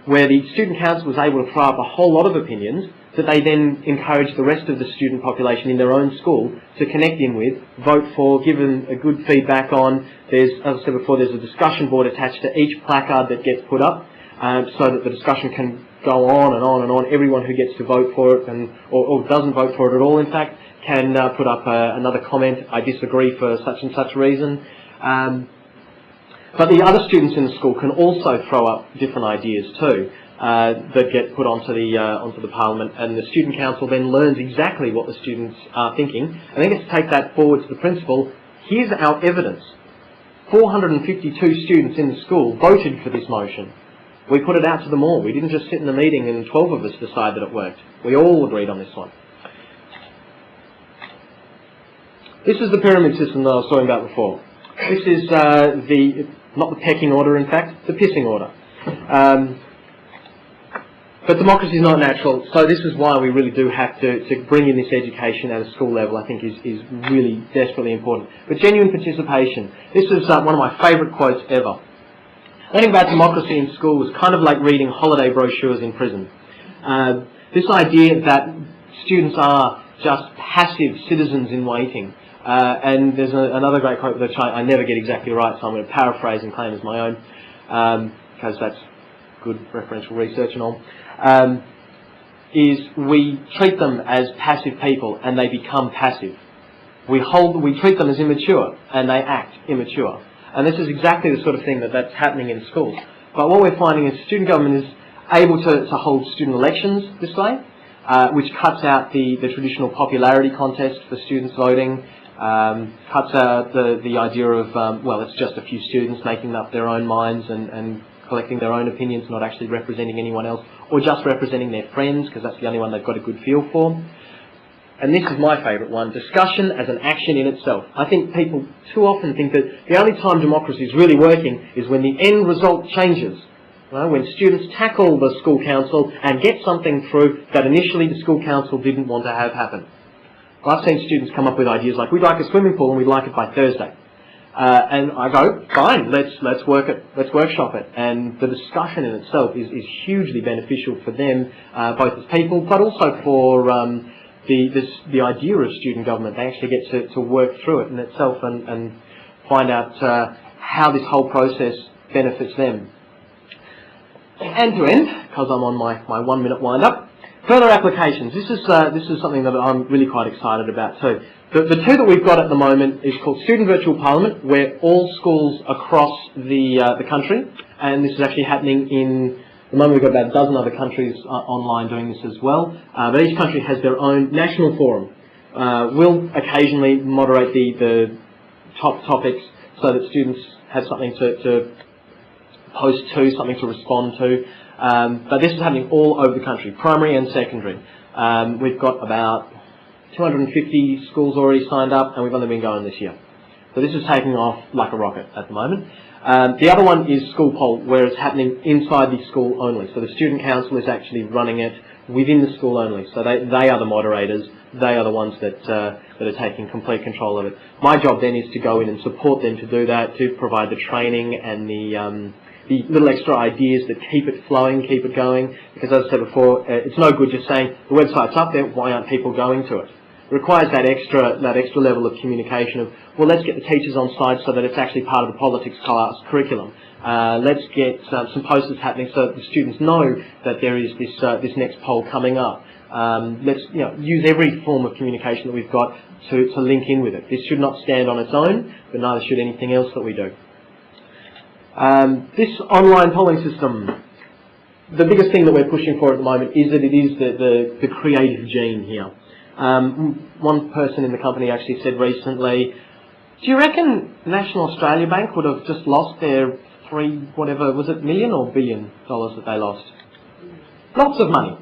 R: where the student council was able to throw up a whole lot of opinions that they then encourage the rest of the student population in their own school to connect in with, vote for, give them a good feedback on. There's, as I said before, there's a discussion board attached to each placard that gets put up, so that the discussion can go on and on and on. Everyone who gets to vote for it or doesn't vote for it at all, in fact, can put up another comment, I disagree for such and such reason. But the other students in the school can also throw up different ideas too that get put onto the parliament, and the student council then learns exactly what the students are thinking, and then gets to take that forward to the principal. Here's our evidence. 452 students in the school voted for this motion. We put it out to them all. We didn't just sit in a meeting and 12 of us decide that it worked. We all agreed on this one. This is the pyramid system that I was talking about before. This is not the pecking order, in fact, the pissing order. But democracy is not natural, so this is why we really do have to bring in this education at a school level, I think is really desperately important. But genuine participation. This is one of my favourite quotes ever. Learning about democracy in school is kind of like reading holiday brochures in prison. This idea that students are just passive citizens in waiting. And there's another great quote which I never get exactly right, so I'm going to paraphrase and claim as my own, because that's good referential research and all. Is we treat them as passive people and they become passive. We treat them as immature and they act immature. And this is exactly the sort of thing that's happening in schools. But what we're finding is student government is able to hold student elections this way, which cuts out the traditional popularity contest for students voting, cuts out the idea of, well, it's just a few students making up their own minds and collecting their own opinions, not actually representing anyone else, or just representing their friends, because that's the only one they've got a good feel for. And this is my favourite one, discussion as an action in itself. I think people too often think that the only time democracy is really working is when the end result changes. When students tackle the school council and get something through that initially the school council didn't want to have happen. I've seen students come up with ideas like, we'd like a swimming pool and we'd like it by Thursday. And I go, fine, let's workshop it. And the discussion in itself is hugely beneficial for them, both as people, but also for the idea of student government. They actually get to work through it in itself and find out how this whole process benefits them. And to end, because I'm on my 1 minute wind up, further applications. This is something that I'm really quite excited about too. The two that we've got at the moment is called Student Virtual Parliament, where all schools across the country, and this is actually happening in, at the moment we've got about a dozen other countries online doing this as well, but each country has their own national forum. We'll occasionally moderate the top topics so that students have something to post to, something to respond to. But this is happening all over the country, primary and secondary. We've got about 250 schools already signed up, and we've only been going this year. So this is taking off like a rocket at the moment. The other one is School Poll, where it's happening inside the school only. So the student council is actually running it within the school only. So they are the moderators. They are the ones that are taking complete control of it. My job then is to go in and support them to do that, to provide the training and the little extra ideas that keep it flowing, keep it going. Because as I said before, it's no good just saying the website's up there, why aren't people going to it? It requires that extra level of communication of, well, let's get the teachers on side so that it's actually part of the politics class curriculum. Let's get some posters happening so that the students know that there is this next poll coming up. Let's use every form of communication that we've got to link in with it. This should not stand on its own, but neither should anything else that we do. This online polling system, the biggest thing that we're pushing for at the moment is that it is the creative gene here. One person in the company actually said recently, do you reckon National Australia Bank would have just lost their million or billion dollars that they lost? Lots of money.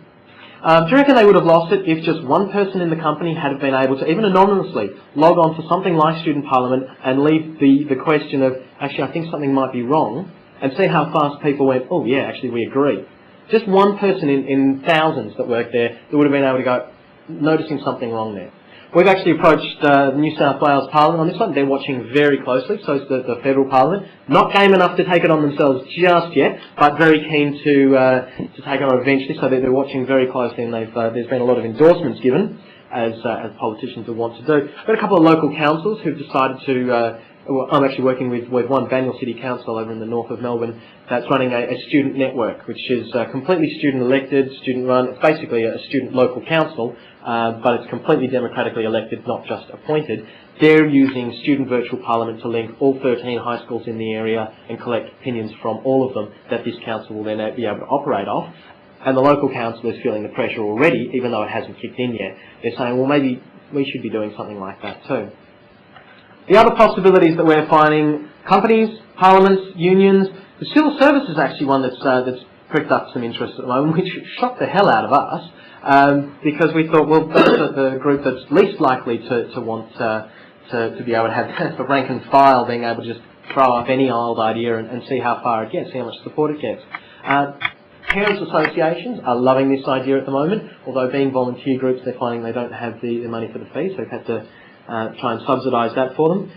R: Do you reckon they would have lost it if just one person in the company had been able to, even anonymously, log on to something like Student Parliament and leave the question of, actually I think something might be wrong, and see how fast people went, oh yeah, actually we agree. Just one person in thousands that worked there that would have been able to go, noticing something wrong there. We've actually approached the New South Wales Parliament on this one. They're watching very closely, so is the Federal Parliament. Not game enough to take it on themselves just yet, but very keen to take it on eventually, so they're watching very closely, and there's been a lot of endorsements given, as politicians will want to do. We've got a couple of local councils who've decided to, I'm actually working with one, Banyule City Council over in the north of Melbourne, that's running a student network, which is completely student elected, student run. It's basically a student local council, but it's completely democratically elected, not just appointed. They're using Student Virtual Parliament to link all 13 high schools in the area and collect opinions from all of them that this council will then be able to operate off. And the local council is feeling the pressure already, even though it hasn't kicked in yet. They're saying, well, maybe we should be doing something like that too. The other possibilities that we're finding, companies, parliaments, unions, the civil service is actually one that's pricked up some interest at the moment, which shocked the hell out of us, because we thought, well, that's the group that's least likely to want to be able to have the rank and file being able to just throw up any old idea and see how far it gets, see how much support it gets. Parents associations are loving this idea at the moment, although being volunteer groups, they're finding they don't have the money for the fee, so we've had to try and subsidise that for them.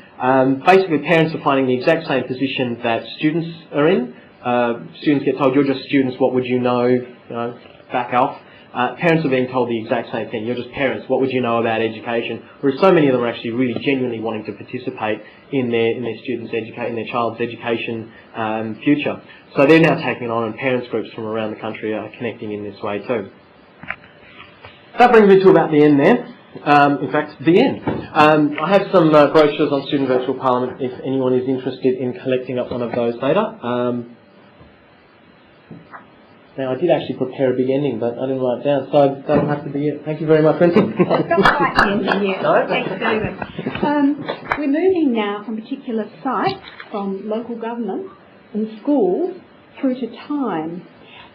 R: Basically, parents are finding the exact same position that students are in. Students get told, you're just students, what would you know, back off. Parents are being told the exact same thing, you're just parents, what would you know about education? Whereas so many of them are actually really genuinely wanting to participate in their child's education future. So they're now taking it on, and parents groups from around the country are connecting in this way too. That brings me to about the end there. In fact, the end. I have some brochures on Student Virtual Parliament if anyone is interested in collecting up one of those later. Now, I did actually prepare a big ending, but I didn't write it down, so that'll have to be it. Thank you very much, Winsome.
E: That's not quite the ending yet.
R: No?
E: Thanks, David. We're moving now from particular sites, from local government and schools, through to time.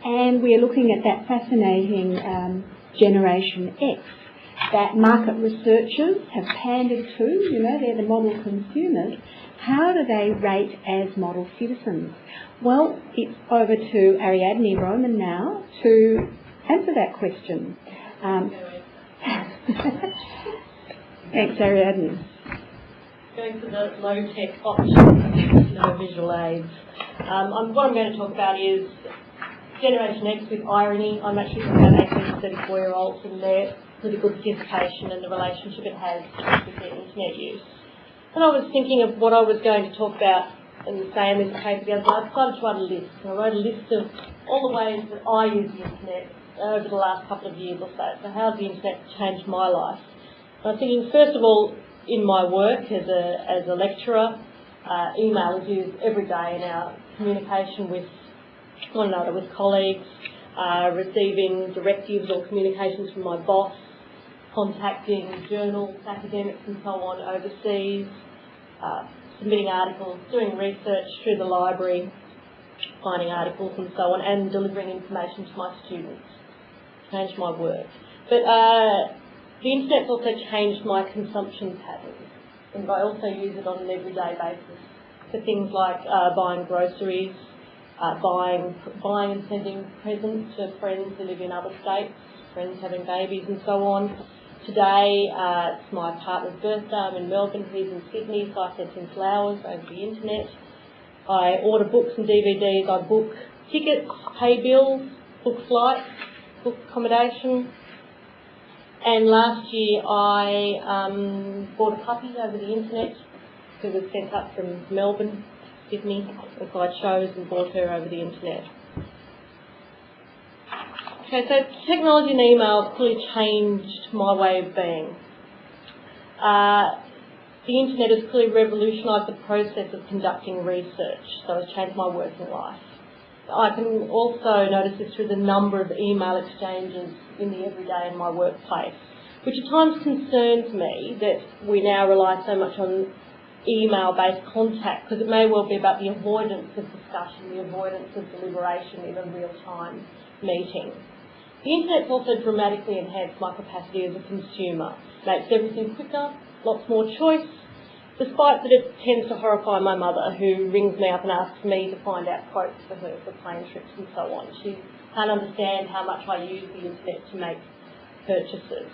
E: And we're looking at that fascinating GenerationX that market researchers have pandered to. They're the model consumers. How do they rate as model citizens? Well, it's over to Ariadne Vromen now to answer that question. Thanks, Ariadne.
S: Going for the low-tech option, no visual aids. What I'm going to talk about is GenerationX with irony. I'm actually talking about 18 to 34-year-olds and their political participation and the relationship it has with their internet use. And I was thinking of what I was going to talk about and say in this paper the other day. I decided to write a list. And I wrote a list of all the ways that I use the internet over the last couple of years or so. So how has the internet changed my life? And I was thinking, first of all, in my work as a lecturer, email is used every day in our communication with one another, with colleagues, receiving directives or communications from my boss, contacting journals, academics and so on overseas, submitting articles, doing research through the library, finding articles and so on, and delivering information to my students. Changed my work. But the internet's also changed my consumption patterns, and I also use it on an everyday basis for things like buying groceries, buying and sending presents to friends who live in other states, friends having babies and so on. Today, it's my partner's birthday. I'm in Melbourne, he's in Sydney, so I sent him flowers over the internet. I order books and DVDs, I book tickets, pay bills, book flights, book accommodation. And last year I bought a puppy over the internet who was sent up from Melbourne, Sydney, so I chose and bought her over the internet. Okay, so technology and email have clearly changed my way of being. The internet has clearly revolutionised the process of conducting research, so it's changed my working life. I can also notice this through the number of email exchanges in the everyday in my workplace, which at times concerns me that we now rely so much on email-based contact, because it may well be about the avoidance of discussion, the avoidance of deliberation in a real-time meeting. The internet's also dramatically enhanced my capacity as a consumer. Makes everything quicker, lots more choice, despite that it tends to horrify my mother, who rings me up and asks me to find out quotes for her for plane trips and so on. She can't understand how much I use the internet to make purchases.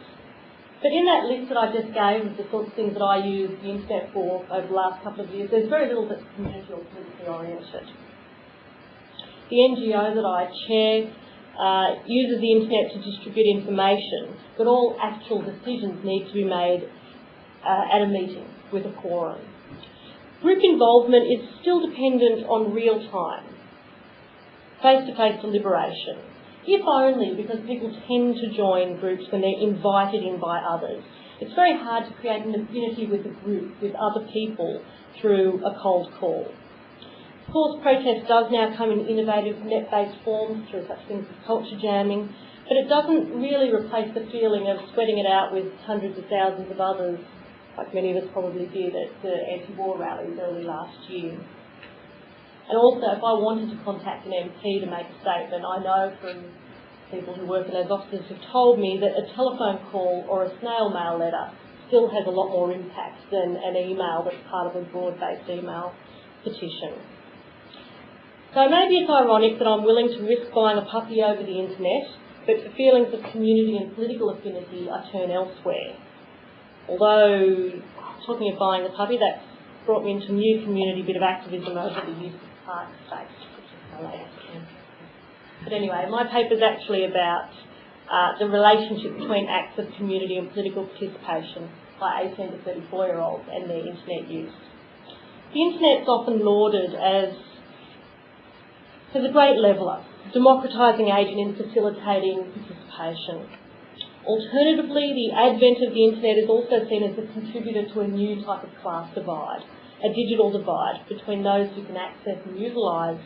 S: But in that list that I just gave of the sorts of things that I use the internet for over the last couple of years, there's very little that's community or politically oriented. The NGO that I chair uses the internet to distribute information, but all actual decisions need to be made at a meeting with a quorum. Group involvement is still dependent on real time, face-to-face deliberation, if only because people tend to join groups when they're invited in by others. It's very hard to create an affinity with a group, with other people, through a cold call. Of course, protest does now come in innovative net-based forms through such things as culture jamming, but it doesn't really replace the feeling of sweating it out with hundreds of thousands of others, like many of us probably did at the anti-war rallies early last year. And also, if I wanted to contact an MP to make a statement, I know from people who work in those offices who've told me that a telephone call or a snail mail letter still has a lot more impact than an email that's part of a broad-based email petition. So maybe it's ironic that I'm willing to risk buying a puppy over the internet, but for feelings of community and political affinity, I turn elsewhere. Although, talking of buying a puppy, that's brought me into a new community bit of activism over the use of park space, which is my latest thing. But anyway, my paper's actually about the relationship between acts of community and political participation by 18 to 34-year-olds and their internet use. The internet's often lauded as a great leveller, democratising agent in facilitating participation. Alternatively, the advent of the internet is also seen as a contributor to a new type of class divide, a digital divide between those who can access and utilise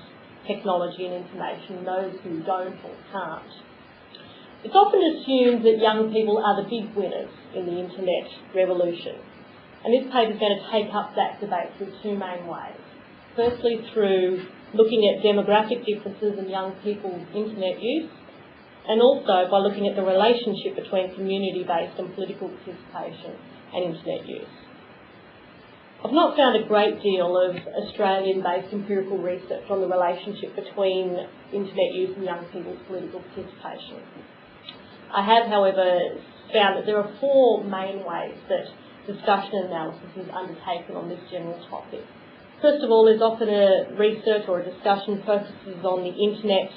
S: technology and information and those who don't or can't. It's often assumed that young people are the big winners in the internet revolution, and this paper is going to take up that debate through two main ways. Firstly, through looking at demographic differences in young people's internet use, and also by looking at the relationship between community-based and political participation and internet use. I've not found a great deal of Australian-based empirical research on the relationship between internet use and young people's political participation. I have, however, found that there are four main ways that discussion and analysis is undertaken on this general topic. First of all, there's often a research or a discussion focuses on the internet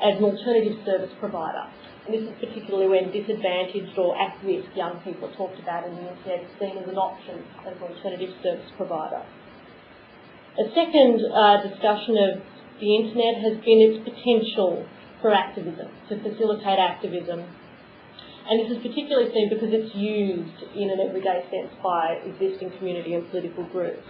S: as an alternative service provider. And this is particularly when disadvantaged or at-risk young people are talked about in the internet as seen as an option as an alternative service provider. A second discussion of the internet has been its potential for activism, to facilitate activism. And this is particularly seen because it's used in an everyday sense by existing community and political groups.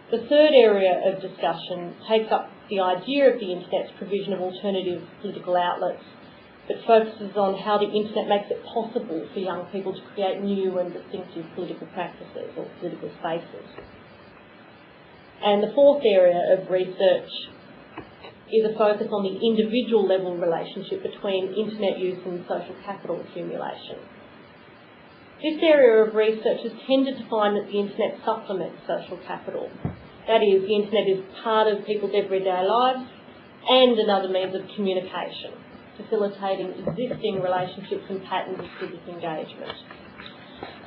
S: The third area of discussion takes up the idea of the internet's provision of alternative political outlets, but focuses on how the internet makes it possible for young people to create new and distinctive political practices or political spaces. And the fourth area of research is a focus on the individual level relationship between internet use and social capital accumulation. This area of research has tended to find that the internet supplements social capital. That is, the internet is part of people's everyday lives and another means of communication, facilitating existing relationships and patterns of civic engagement.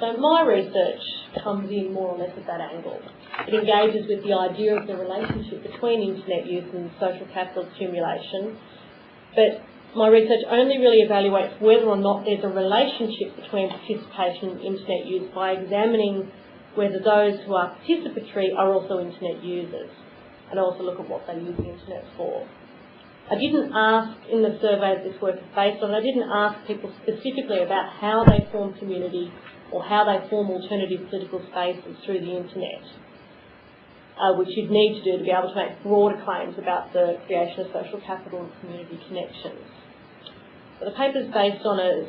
S: So my research comes in more or less at that angle. It engages with the idea of the relationship between internet use and social capital accumulation, but my research only really evaluates whether or not there's a relationship between participation and internet use by examining whether those who are participatory are also internet users, and also look at what they use the internet for. I didn't ask in the survey that this work is based on, I didn't ask people specifically about how they form community or how they form alternative political spaces through the internet, which you'd need to do to be able to make broader claims about the creation of social capital and community connections. But the paper is based on a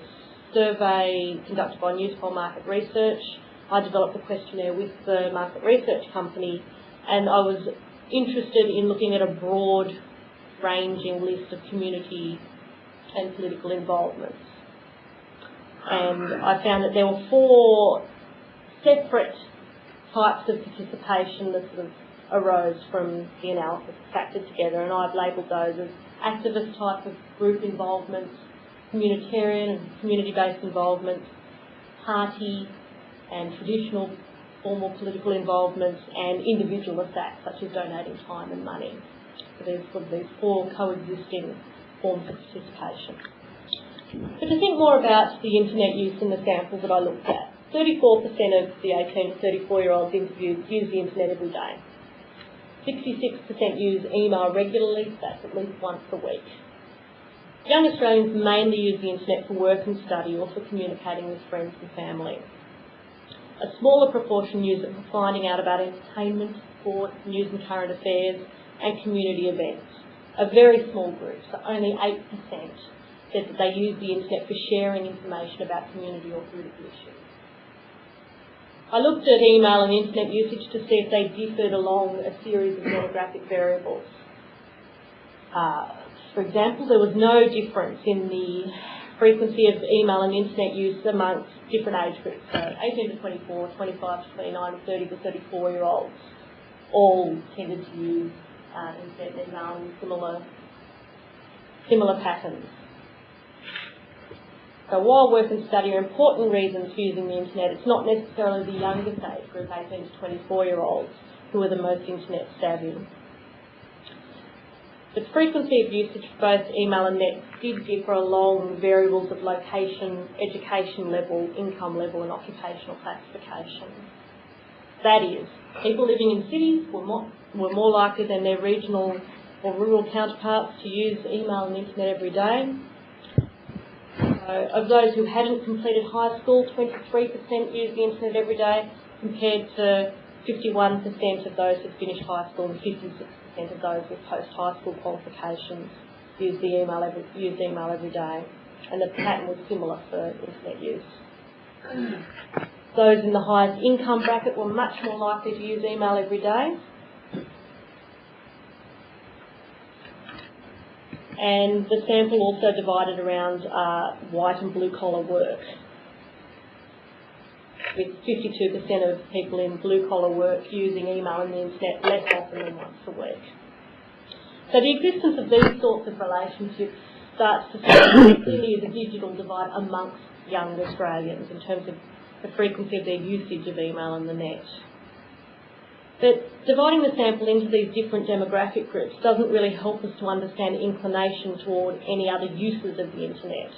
S: survey conducted by Newspoll Market Research. I developed a questionnaire with the market research company, and I was interested in looking at a broad ranging list of community and political involvements. And I found that there were four separate types of participation that sort of arose from the analysis factored together, and I've labelled those as activist type of group involvement, communitarian and community-based involvement, party and traditional formal political involvements, and individualist acts such as donating time and money. So there's sort of these four coexisting forms of participation. But to think more about the internet use in the samples that I looked at, 34% of the 18 to 34-year-olds interviewed use the internet every day. 66% use email regularly, that's at least once a week. Young Australians mainly use the internet for work and study or for communicating with friends and family. A smaller proportion use it for finding out about entertainment, sport, news and current affairs and community events. A very small group, so only 8%, said that they use the internet for sharing information about community or political issues. I looked at email and internet usage to see if they differed along a series of demographic variables. For example, there was no difference in the frequency of email and internet use amongst different age groups, so 18 to 24, 25 to 29, 30 to 34-year-olds all tended to use internet email and similar patterns. So while work and study are important reasons for using the internet, it's not necessarily the youngest age group, 18 to 24-year-olds, who are the most internet savvy. The frequency of usage for both email and net did differ along variables of location, education level, income level and occupational classification. That is, people living in cities were more likely than their regional or rural counterparts to use email and internet every day. Of those who hadn't completed high school, 23% used the internet every day, compared to 51% of those who finished high school and 56% of those with post-high school qualifications used email every day. And the pattern was similar for internet use. Those in the highest income bracket were much more likely to use email every day. And the sample also divided around white and blue collar work, with 52% of people in blue collar work using email and the internet less often than once a week. So the existence of these sorts of relationships starts to show clearly the digital divide amongst young Australians in terms of the frequency of their usage of email and the net. But dividing the sample into these different demographic groups doesn't really help us to understand inclination toward any other uses of the internet,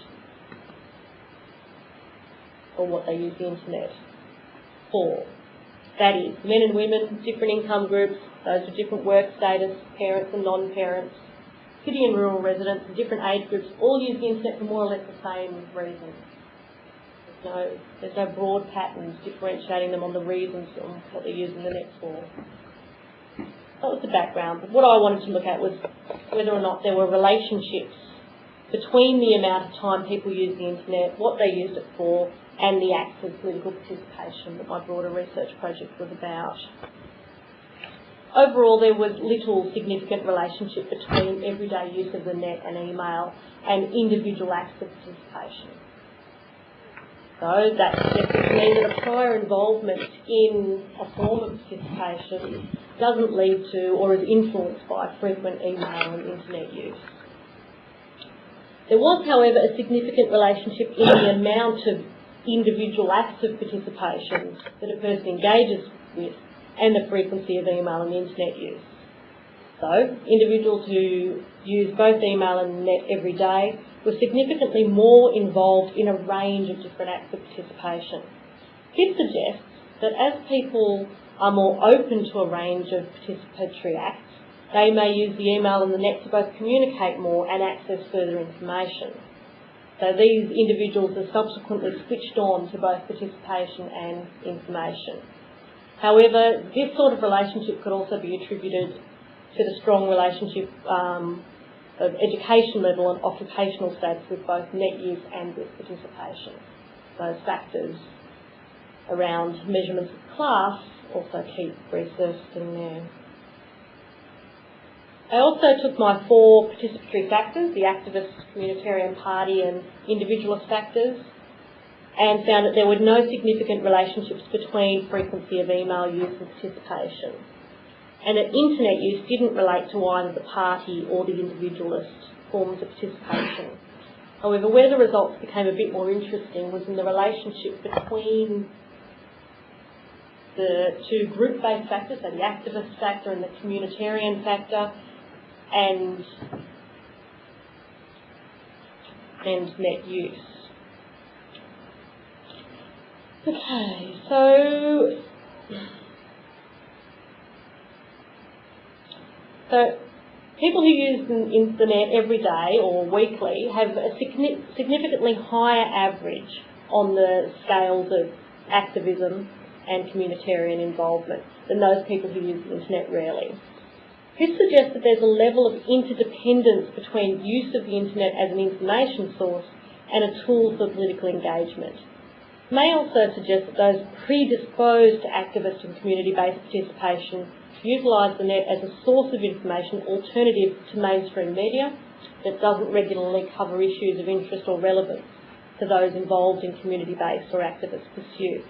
S: or what they use the internet for. That is, men and women, different income groups, those with different work status, parents and non-parents, city and rural residents and different age groups all use the internet for more or less the same reasons. There's no broad patterns differentiating them on the reasons on what they're using the net for. That was the background, but what I wanted to look at was whether or not there were relationships between the amount of time people use the internet, what they used it for, and the acts of political participation that my broader research project was about. Overall, there was little significant relationship between everyday use of the net and email and individual acts of participation. So that suggests to me that a prior involvement in a form of participation doesn't lead to or is influenced by frequent email and internet use. There was, however, a significant relationship in the amount of individual acts of participation that a person engages with and the frequency of email and internet use. So, individuals who use both email and net every day were significantly more involved in a range of different acts of participation. This suggests that as people are more open to a range of participatory acts, they may use the email and the net to both communicate more and access further information. So these individuals are subsequently switched on to both participation and information. However, this sort of relationship could also be attributed to the strong relationship of education level and occupational status with both net use and with participation. Those factors around measurements of class also keep research in there. I also took my 4 participatory factors, the activist, communitarian party and individualist factors, and found that there were no significant relationships between frequency of email use and participation, and that internet use didn't relate to either the party or the individualist forms of participation. However, where the results became a bit more interesting was in the relationship between the 2 group-based factors, so the activist factor and the communitarian factor, and net use. Okay, so people who use the internet every day or weekly have a significantly higher average on the scales of activism and communitarian involvement than those people who use the internet rarely. This suggests that there's a level of interdependence between use of the internet as an information source and a tool for political engagement. It may also suggest that those predisposed to activist and community-based participation utilise the net as a source of information alternative to mainstream media that doesn't regularly cover issues of interest or relevance to those involved in community-based or activist pursuits.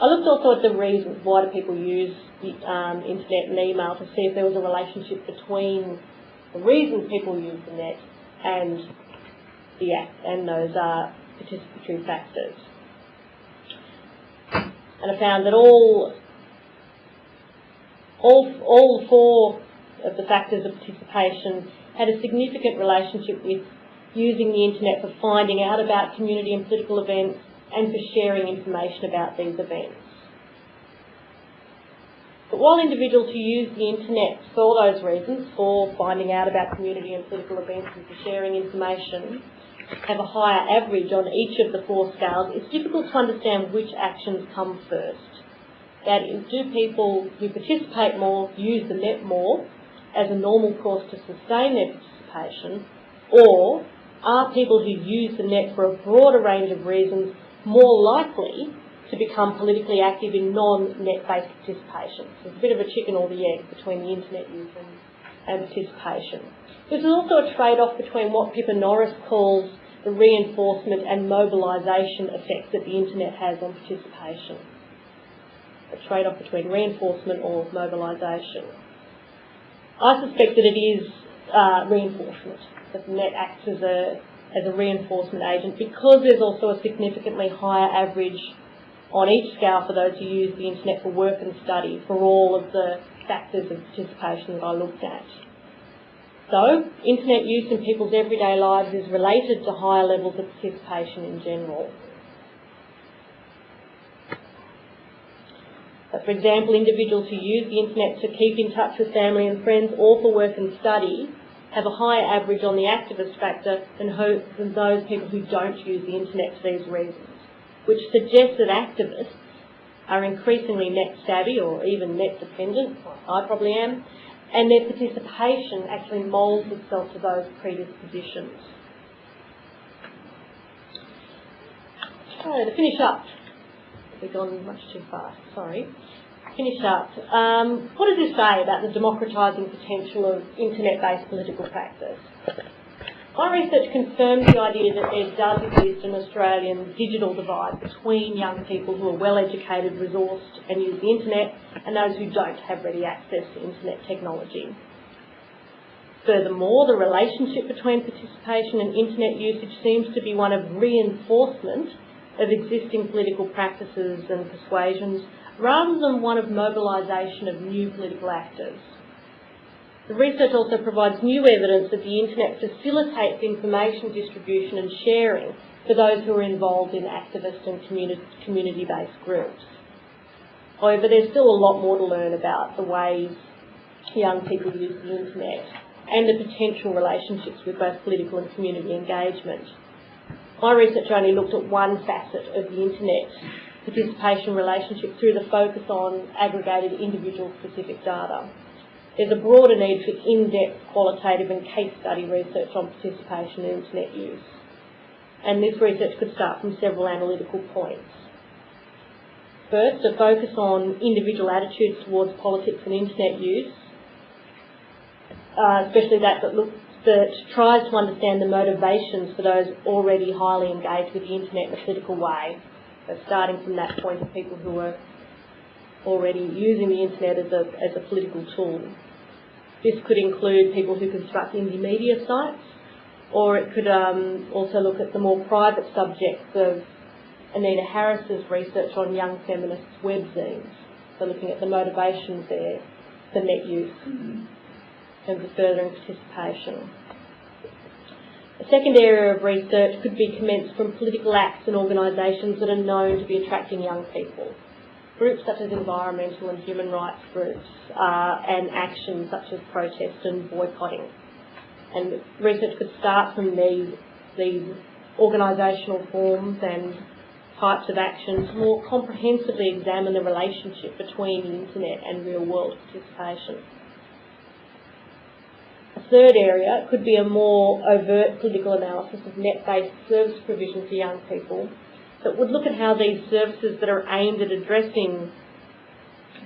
S: I looked also at the reasons why do people use internet and email to see if there was a relationship between the reasons people use the net and the act and those participatory factors. And I found that all four of the factors of participation had a significant relationship with using the internet for finding out about community and political events and for sharing information about these events. But while individuals who use the internet for those reasons, for finding out about community and political events and for sharing information, have a higher average on each of the four scales, it's difficult to understand which actions come first. That is, do people who participate more use the net more as a normal course to sustain their participation, or are people who use the net for a broader range of reasons more likely to become politically active in non-net-based participation? So it's a bit of a chicken or the egg between the internet use and participation. There's also a trade-off between what Pippa Norris calls the reinforcement and mobilisation effect that the internet has on participation. A trade-off between reinforcement or mobilisation. I suspect that it is reinforcement, that the net acts as a reinforcement agent, because there's also a significantly higher average on each scale for those who use the internet for work and study, for all of the factors of participation that I looked at. So, internet use in people's everyday lives is related to higher levels of participation in general. But for example, individuals who use the internet to keep in touch with family and friends or for work and study have a higher average on the activist factor than those people who don't use the internet for these reasons, which suggests that activists are increasingly net savvy or even net dependent, I probably am, and their participation actually moulds itself to those predispositions. So to finish up, we've gone much too fast, sorry. Finish up. What does this say about the democratising potential of internet-based political practice? My research confirms the idea that there does exist an Australian digital divide between young people who are well-educated, resourced and use the internet and those who don't have ready access to internet technology. Furthermore, the relationship between participation and internet usage seems to be one of reinforcement of existing political practices and persuasions rather than one of mobilisation of new political actors. The research also provides new evidence that the internet facilitates information distribution and sharing for those who are involved in activist and community-based groups. However, there's still a lot more to learn about the ways young people use the internet and the potential relationships with both political and community engagement. My research only looked at one facet of the internet participation relationship through the focus on aggregated individual-specific data. There's a broader need for in-depth qualitative and case study research on participation in internet use. And this research could start from several analytical points. First, a focus on individual attitudes towards politics and internet use, especially that tries to understand the motivations for those already highly engaged with the internet in a political way. So starting from that point of people who are already using the internet as a political tool. This could include people who construct indie media sites, or it could also look at the more private subjects of Anita Harris's research on young feminists' webzines. So looking at the motivations there for net use in terms of furthering participation. A second area of research could be commenced from political acts and organisations that are known to be attracting young people. Groups such as environmental and human rights groups and actions such as protest and boycotting. And research could start from these organisational forms and types of action to more comprehensively examine the relationship between the internet and real world participation. A third area could be a more overt political analysis of net-based service provision for young people that would look at how these services that are aimed at addressing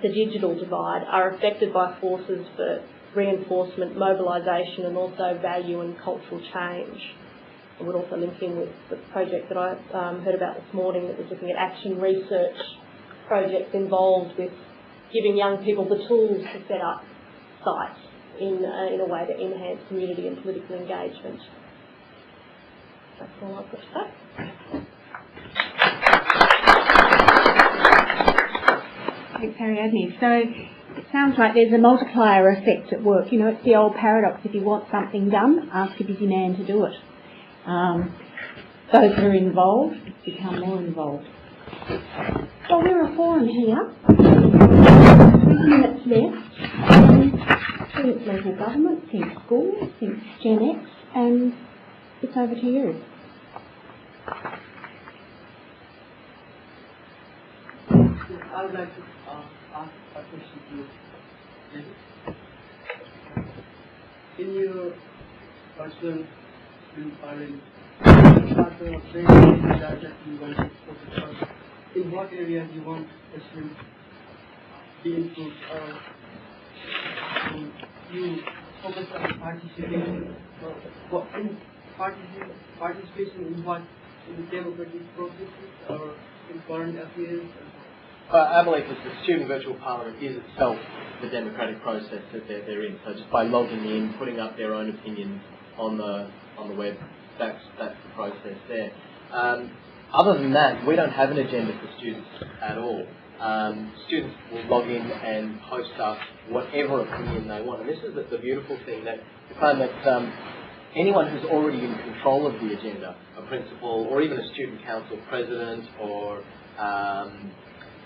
S: the digital divide are affected by forces for reinforcement, mobilisation and also value and cultural change. I would also link in with the project that I heard about this morning that was looking at action research projects involved with giving young people the tools to set up sites in a way to enhance community and political engagement. That's all I've got to say.
E: Thanks, Ariadne. So it sounds like there's a multiplier effect at work. You know, it's the old paradox: if you want something done, ask a busy man to do it. Those that are involved become more involved. Well, we're a forum here. 20 minutes left. Think local government, think schools, think Gen X, and it's over to you.
T: I would like to ask a question to you. In your personal student in what areas you want the students to be improved, you focus on participation, participation in what, in democratic processes or in current affairs?
R: I believe that the student virtual parliament is itself the democratic process that they're in. So just by logging in, putting up their own opinions on the web, that's the process there. Other than that, we don't have an agenda for students at all. Students will log in and post up whatever opinion they want. And this is the beautiful thing, that you find that anyone who's already in control of the agenda, a principal or even a student council president or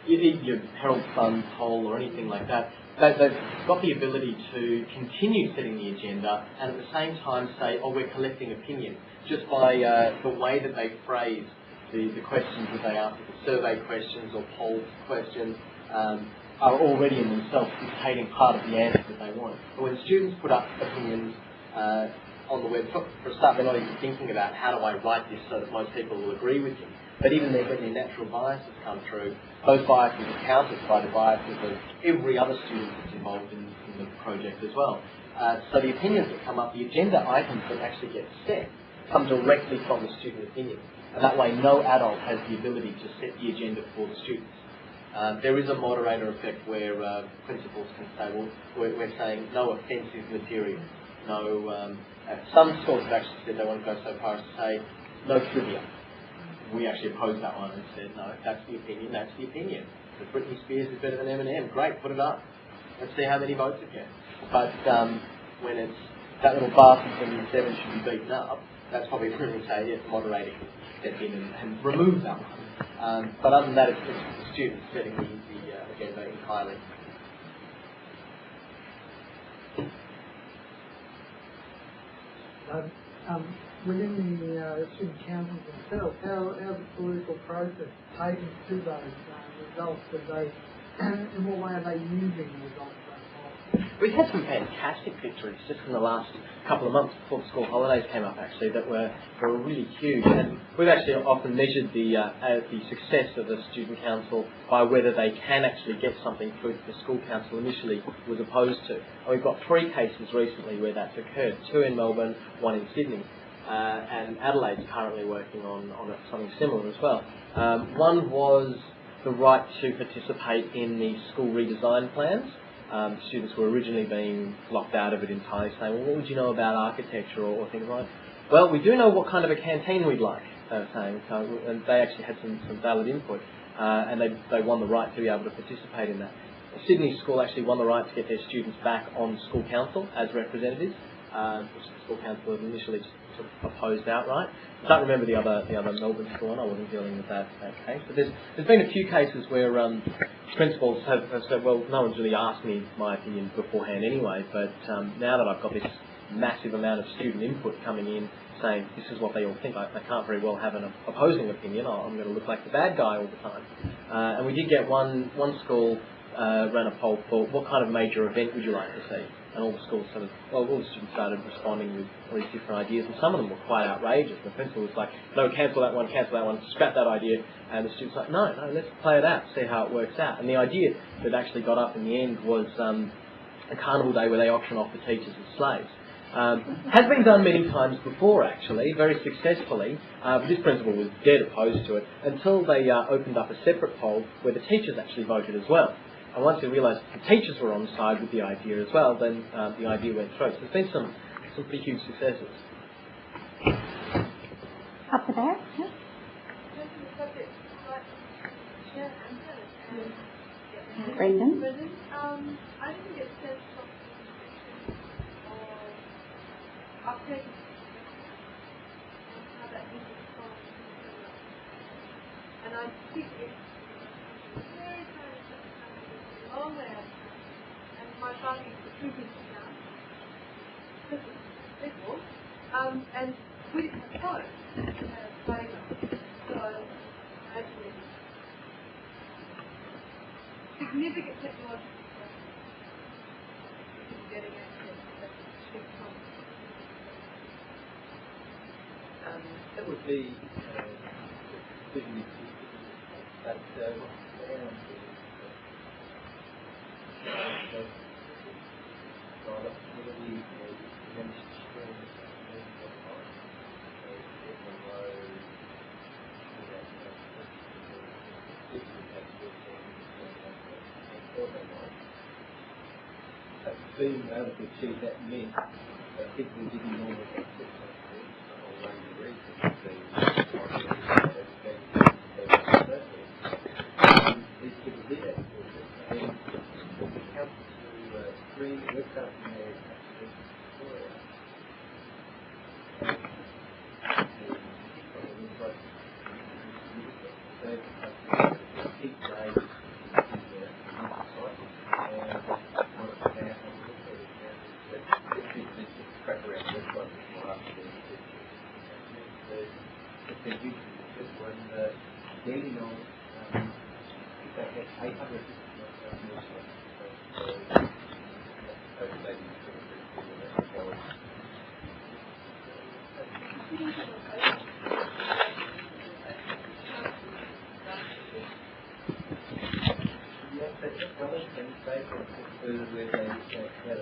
R: your Herald Sun poll or anything like that, they've got the ability to continue setting the agenda and at the same time say, oh, we're collecting opinion, just by the way that they phrase the questions that they ask, the survey questions or poll questions, are already in themselves dictating part of the answer that they want. But when students put up opinions on the web, for a start, they're not even thinking about how do I write this so that most people will agree with me. But even when their natural biases come through, those biases are countered by the biases of every other student that's involved in the project as well. So the opinions that come up, the agenda items that actually get set, come directly from the student opinion. And that way no adult has the ability to set the agenda for the students. There is a moderator effect where principals can say, well, we're saying no offensive material. No, some schools have actually said they want to go so far as to say no trivia. We actually opposed that one and said, no, that's the opinion, that's the opinion. If Britney Spears is better than Eminem, great, put it up. Let's see how many votes it gets. But when it's that little bastard from Year 7 should be beaten up, that's probably when we say, yes, moderating step in and remove that one. But other than that, it's the students setting the agenda entirely.
T: Within the student councils themselves, how the political process taken to those results? In what way are they using the results of those polls?
R: We've had some fantastic victories just in the last couple of months before the school holidays came up, actually, that were really huge. And we've actually often measured the success of the student council by whether they can actually get something through that the school council initially was opposed to. And we've got 3 cases recently where that's occurred, 2 in Melbourne, 1 in Sydney. And Adelaide's currently working on something similar as well. One was the right to participate in the school redesign plans. Students were originally being locked out of it entirely, saying, well, what would you know about architecture or things like that? Well, we do know what kind of a canteen we'd like, saying. So, and they actually had some valid input, and they won the right to be able to participate in that. Sydney School actually won the right to get their students back on school council as representatives, which the school council had initially sort of opposed outright. I don't remember the other Melbourne school, and I wasn't dealing with that case. But there's been a few cases where principals have said, well, no one's really asked me my opinion beforehand anyway, but now that I've got this massive amount of student input coming in saying this is what they all think, I can't very well have an opposing opinion, I'm going to look like the bad guy all the time. And we did get one school ran a poll for what kind of major event would you like to see? And all the schools all the students started responding with all these different ideas, and some of them were quite outrageous. The principal was like, no, cancel that one, scrap that idea. And the students were like, no, let's play it out, see how it works out. And the idea that actually got up in the end was a carnival day where they auction off the teachers as slaves. Has been done many times before, actually, very successfully. But this principal was dead opposed to it until they opened up a separate poll where the teachers actually voted as well. And once they realised the teachers were on side with the idea as well, then the idea went through. So there's been some pretty huge successes.
E: Up the back, yeah. Brendan?
U: I think it says something of uptake and how that uses phone. And I think it's very long way out, and my phone is the triggers now. And we didn't have phone, we had paper. So actually significant technological in getting access to that
Q: That would be being able to achieve that meant that people didn't normally access those things for a whole range of reasons. These people did access it. And it comes to three websites in their application Victoria. Keep days in the cycle. Track around this one before after the this one daily on if they had 800 yes, that's one of the things they where they had a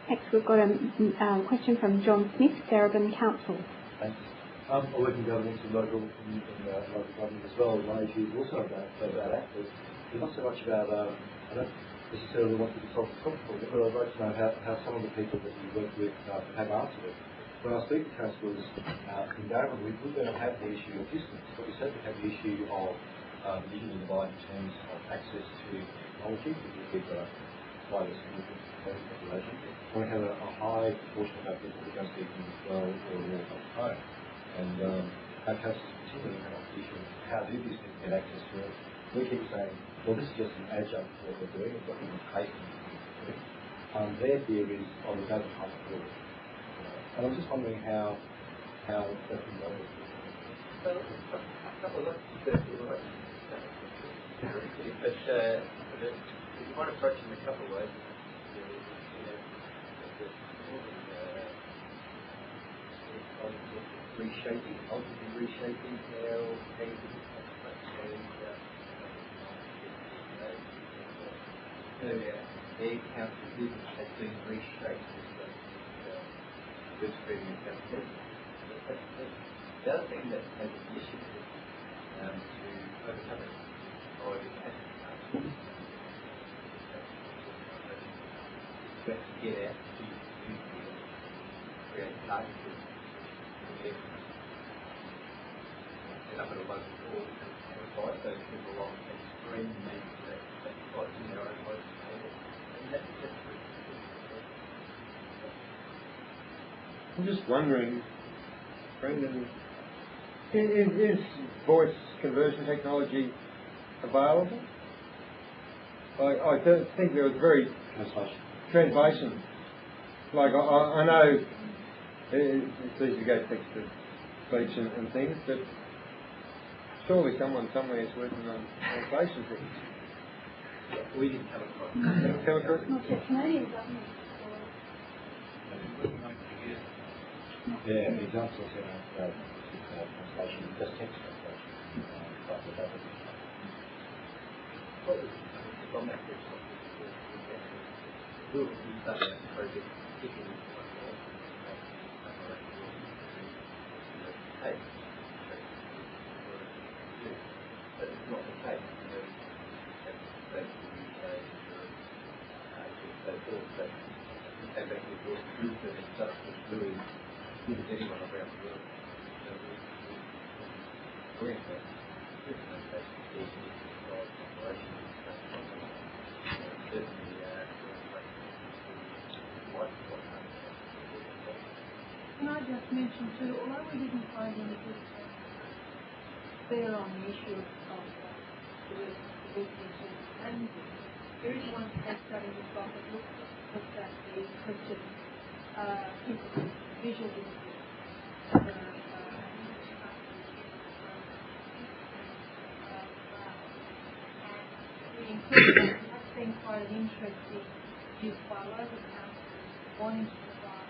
E: Next, we've got a question from John Smith, Darebin Council.
V: Thanks. I work in government and local government as well. My issue is also about access. It's not so much about, I don't necessarily want to be self-responsible, but I'd like to know how some of the people that you work with have answered it. When I speak to councillors in Darwin, we don't have the issue of distance, but we certainly have the issue of the digital divide in terms of access to technology, because we've got quite a significant population. We have a high proportion of our people who don't speak English well or all from home. And our councillors particularly have the issue of how do these people get access to it. We keep saying, well, this is just an adjunct to what we're doing, it's not even paid for what we're doing. Their view is, oh, we don't have to do it. And I'm just wondering how that can go.
Q: But you might approach them a couple of ways. Ultimately reshaping how their council business has been reshaped with streaming council. The other thing that has an issue to overcome it or it has to get out to create partnerships set up at a local board and advise those people along and stream needs that advice in their own local table. And that's
W: I'm just wondering, Brendan, is voice conversion technology available? I don't think there was very translation. Like I know it's easy to go text to speech and things, but surely someone somewhere is working on translation things.
V: We didn't come across it. Have you come across it?
E: Not the Canadian government.
V: Yeah, it's also translation, just text translation. From that we started a project kicking tape. But it's not the tape. That's came back with your group and stuff was really good as anyone around the world. So we're in that.
L: Can I just mention too, although we didn't find any good there on the issue of the and there is one case study we've got that looks at the Christian visual images. We included that. That's been quite an interesting use by local councils wanting to provide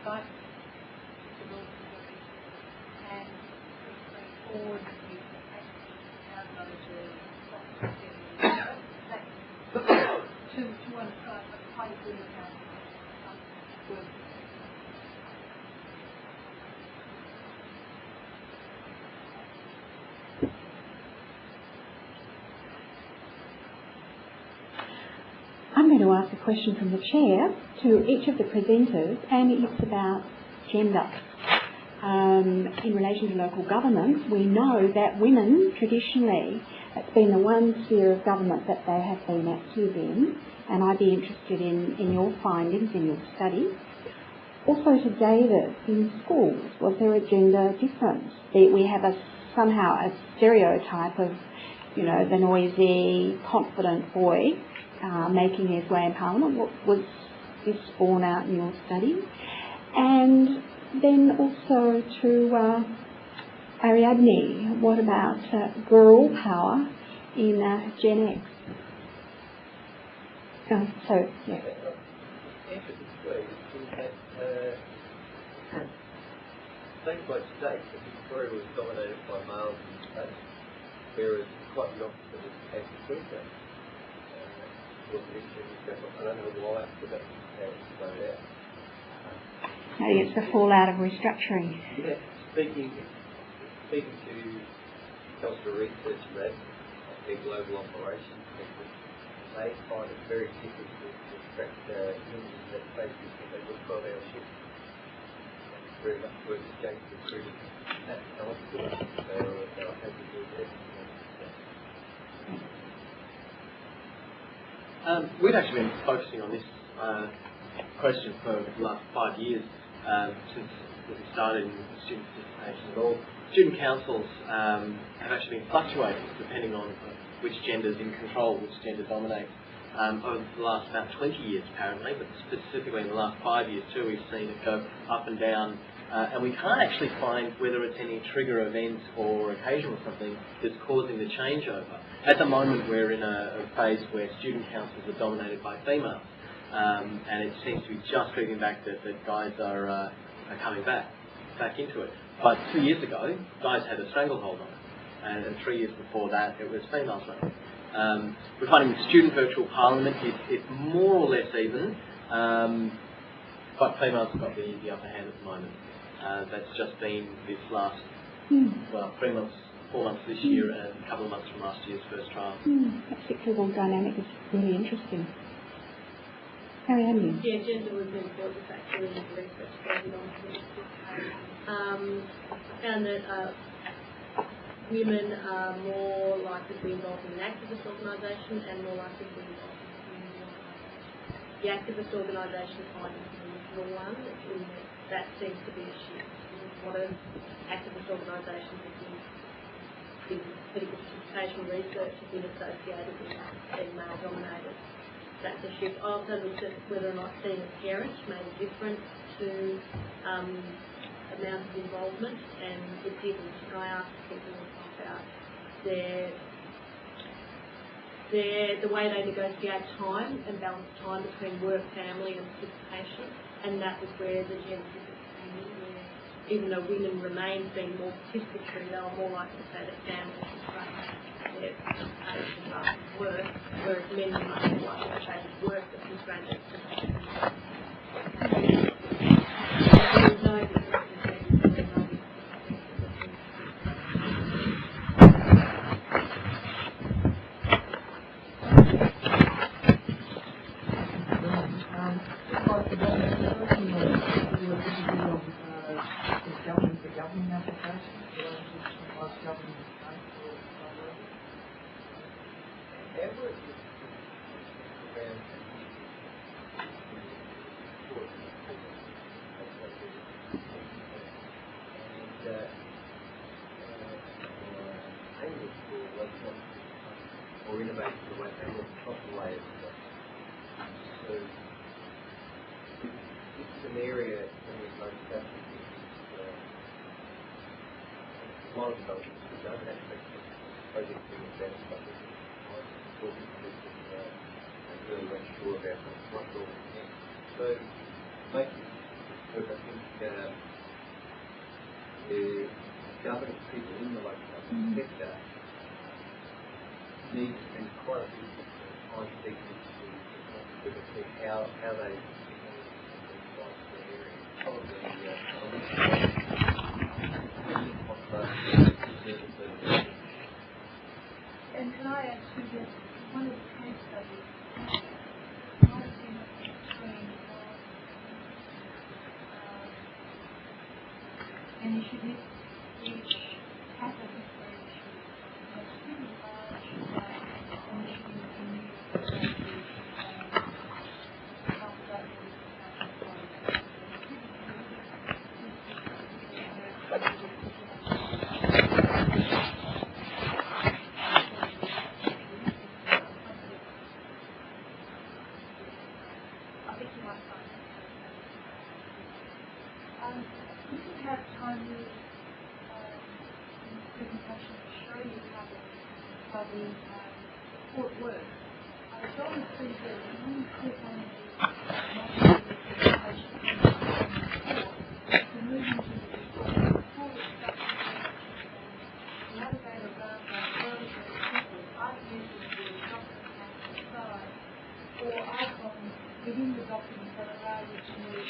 L: site and forward to one side, but quite good account.
E: I'm going to ask a question from the chair to each of the presenters, and it's about gender. In relation to local government, we know that women traditionally, it's been the one sphere of government that they have been active in, and I'd be interested in your findings in your study. Also to David, in schools, was there a gender difference? We have somehow a stereotype of, the noisy, confident boy making his way in Parliament. What was this borne out in your study? And then also to Ariadne, what about girl power in Gen X? Yeah.
V: Things like states, Victoria was dominated by males in the states, whereas quite the opposite is the case in Queensland. I don't know why, but that's slowed out.
E: Maybe it's the fallout of restructuring.
V: Yeah, speaking to Council Research Lab, their global operations people, they find it very difficult to attract women that basically think they work 12-hour shifts. It's very much work against recruiting that talent. So they'll have to do that. We've actually been focusing on this question for the last 5 years since we started in student participation at all. Student councils have actually been fluctuating depending on which gender is in control, which gender dominates. Over the last about 20 years apparently, but specifically in the last 5 years too, we've seen it go up and down. And we can't actually find whether it's any trigger event or occasion or something that's causing the changeover. At the moment, we're in a phase where student councils are dominated by females, and it seems to be just creeping back that guys are coming back into it. But 2 years ago, guys had a stranglehold on it, and 3 years before that, it was females running. We're finding student virtual parliament is more or less even, but females have got the upper hand at the moment. That's just been this last, 3 months, 4 months this year, and a couple of months from last year's first trial.
E: That cyclical dynamic is really interesting. Ariadne.
S: Yeah, gender was an important factor in the research carried on to this found that women are more likely to be involved in an activist organisation and more likely to be involved in a community organisation. The activist organisation finding is the usual one, in that seems to be a shift. A lot of activist organisations have been political participation research has been associated with being male dominated. That's a shift. I also looked at whether or not being a parent made a difference to amount of involvement, and it didn't. And I asked people about the way they negotiate time and balance time between work, family and participation, and that was where the gender difference came in, where even though women remained being more participatory, they were more likely to say that family constrained their participation rather than work, whereas men were much more likely to say that work that constrained their participation. There was no difference between men.
B: Or innovate the way they look across the way of stuff. So this is an area in which most definitely a lot of developments we've done and projects being advanced by this talking to this and really weren't sure about what's all in. So making work, I think the governance people in the local government sector need to spend quite a bit of time speaking to see how they probably
L: and can I ask you this? One of the case studies, I've seen it between an issue which happened for issue. It's really large initiatives in New we could have time in the presentation to show you how the report works. I was going to see that when you click on the presentation to move into the report, the navigator bar very quickly. I've used the document side or icons within the document that allow you to move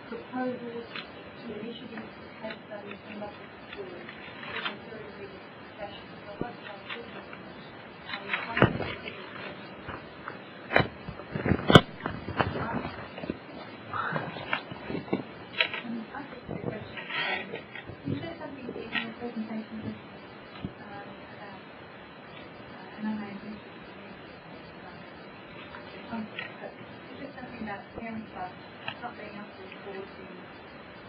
L: proposals to initiatives, case studies, and lots of schools. It's a very big fashion. So what's our business? You said something in your presentation about an amazing is there something about parent clubs not being able to afford the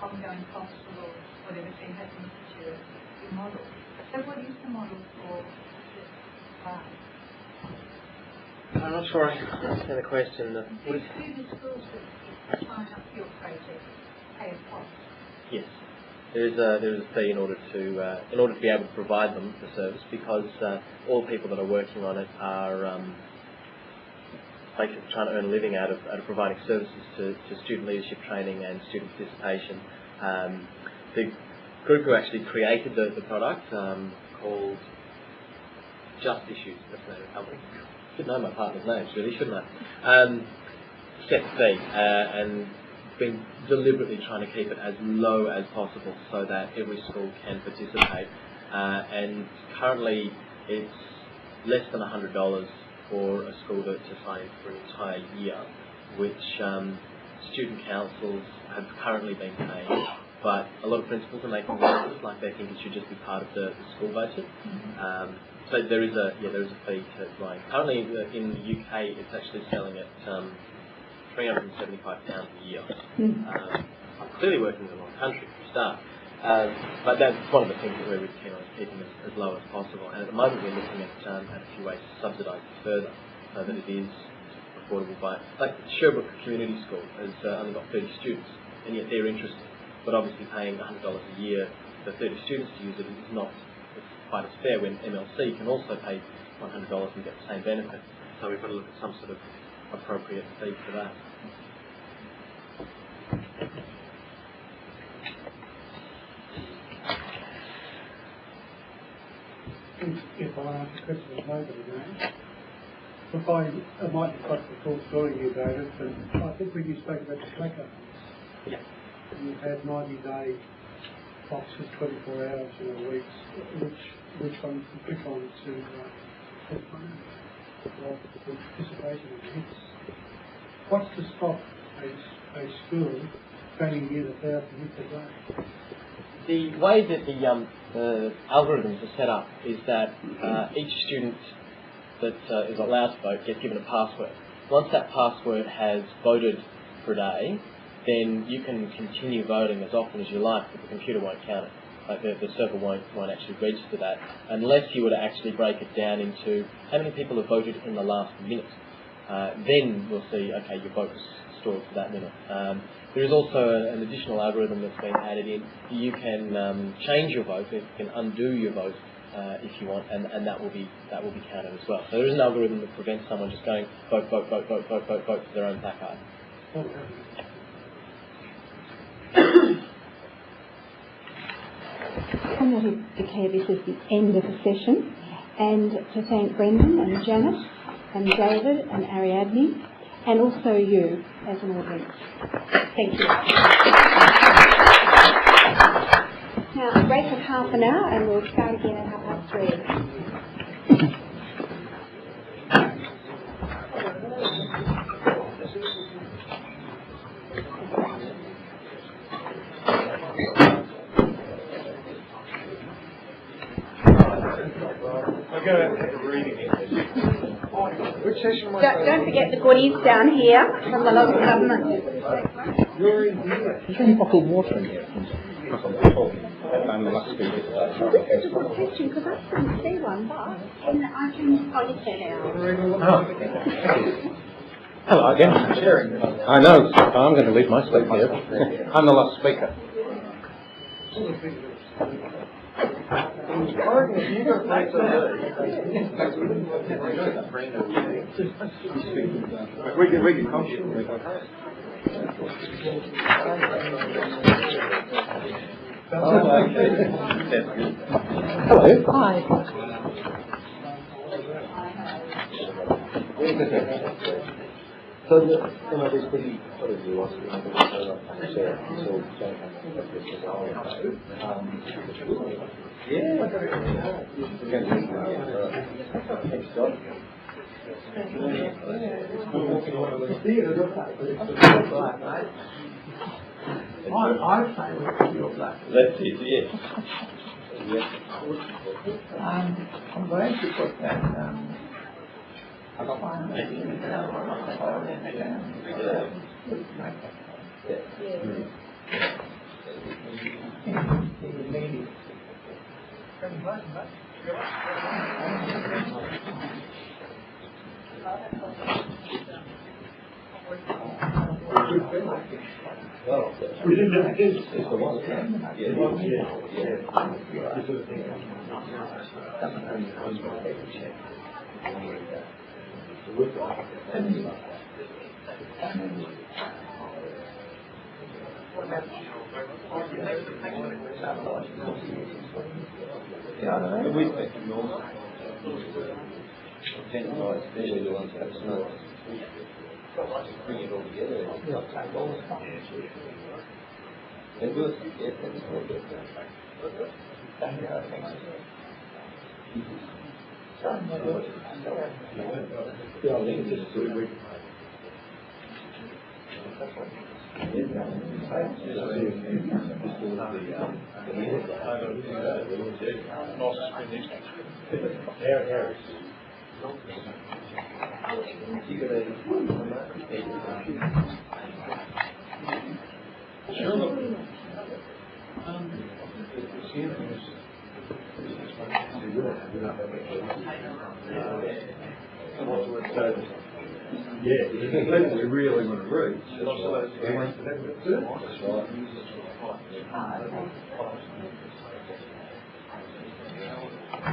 L: ongoing costs or whatever's been happening to your model? So what is the model for this class?
R: I'm not sure I understand the question.
L: Do the schools that sign up for your project pay a cost?
R: Yes. There is a fee in order to be able to provide them the service, because all people that are working on it are basically trying to earn a living out of providing services to student leadership training and student participation. The group who actually created the product, called Just Issues, that's the name of the company. Should know my partner's names, really, shouldn't I? Set the fee and been deliberately trying to keep it as low as possible so that every school can participate. And currently it's less than $100 for a school to sign in for an entire year, which student councils have currently been paying, but a lot of principals are making choices, like they think it should just be part of the school budget. So there is a fee to apply. Currently in the UK, it's actually selling at £375 a year. Clearly working in the wrong country for a start. But that's one of the things that we're really keen on, is keeping it as low as possible. And at the moment we're looking at a few ways to subsidise it further, so that it is affordable by... Like Sherbrooke Community School has only got 30 students, and yet they're interested. But obviously paying $100 a year for 30 students to use it is not quite as fair when MLC can also pay $100 and get the same benefit. So we've got to look at some sort of appropriate fee for that.
A: If I ask a question of nobody now, if I might be quite the full story here, David, but I think when you spoke about the tracker, you had 90-day boxes, 24 hours, weeks. Which one to put on the participation in hits? What's to stop a school banging in 1,000 hits a day?
R: The way that the algorithms are set up is that each student that is allowed to vote gets given a password. Once that password has voted for a day, then you can continue voting as often as you like, but the computer won't count it. Like the server won't actually register that unless you were to actually break it down into how many people have voted in the last minute. Then we'll see, okay, your vote was stored for that minute. There is also an additional algorithm that's been added in. You can change your vote, you can undo your vote if you want, and that will be counted as well. So there is an algorithm that prevents someone just going vote for their own placard.
E: I'm going to declare this as the end of the session, and to thank Brendan and Janet and David and Ariadne, and also you as an audience. Thank you. Now, a break of half an hour, and we'll start again at 3:30. Don't forget the goodies down here from the local government.
Q: Is there any bottled water in here? I'm the last speaker.
E: This is a good question because I couldn't see one, but I can point it out.
Q: Oh. Hello again. I know, I'm going to leave my seat here. I'm the last speaker.
V: We can function.
Q: Hello.
S: Hi.
V: So the MLB's pretty
C: I say we can do that.
V: That's it, yes.
C: I'm going to put that
V: We didn't know it's the one. Bring it all together. And we'll see it and we'll get that. Yeah, I think it's just yeah, we really want to reach. That's right.
B: I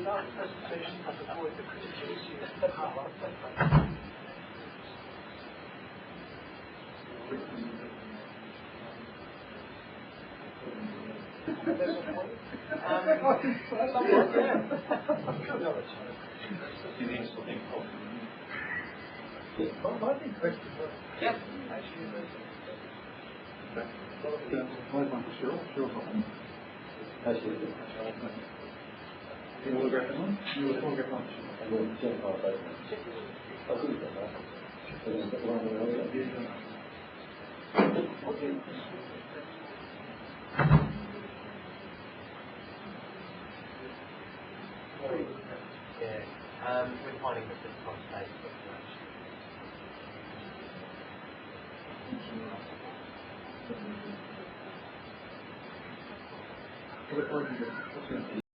B: love presentations that avoid the criticality of the power.
N: We're finding that this conversation
B: We're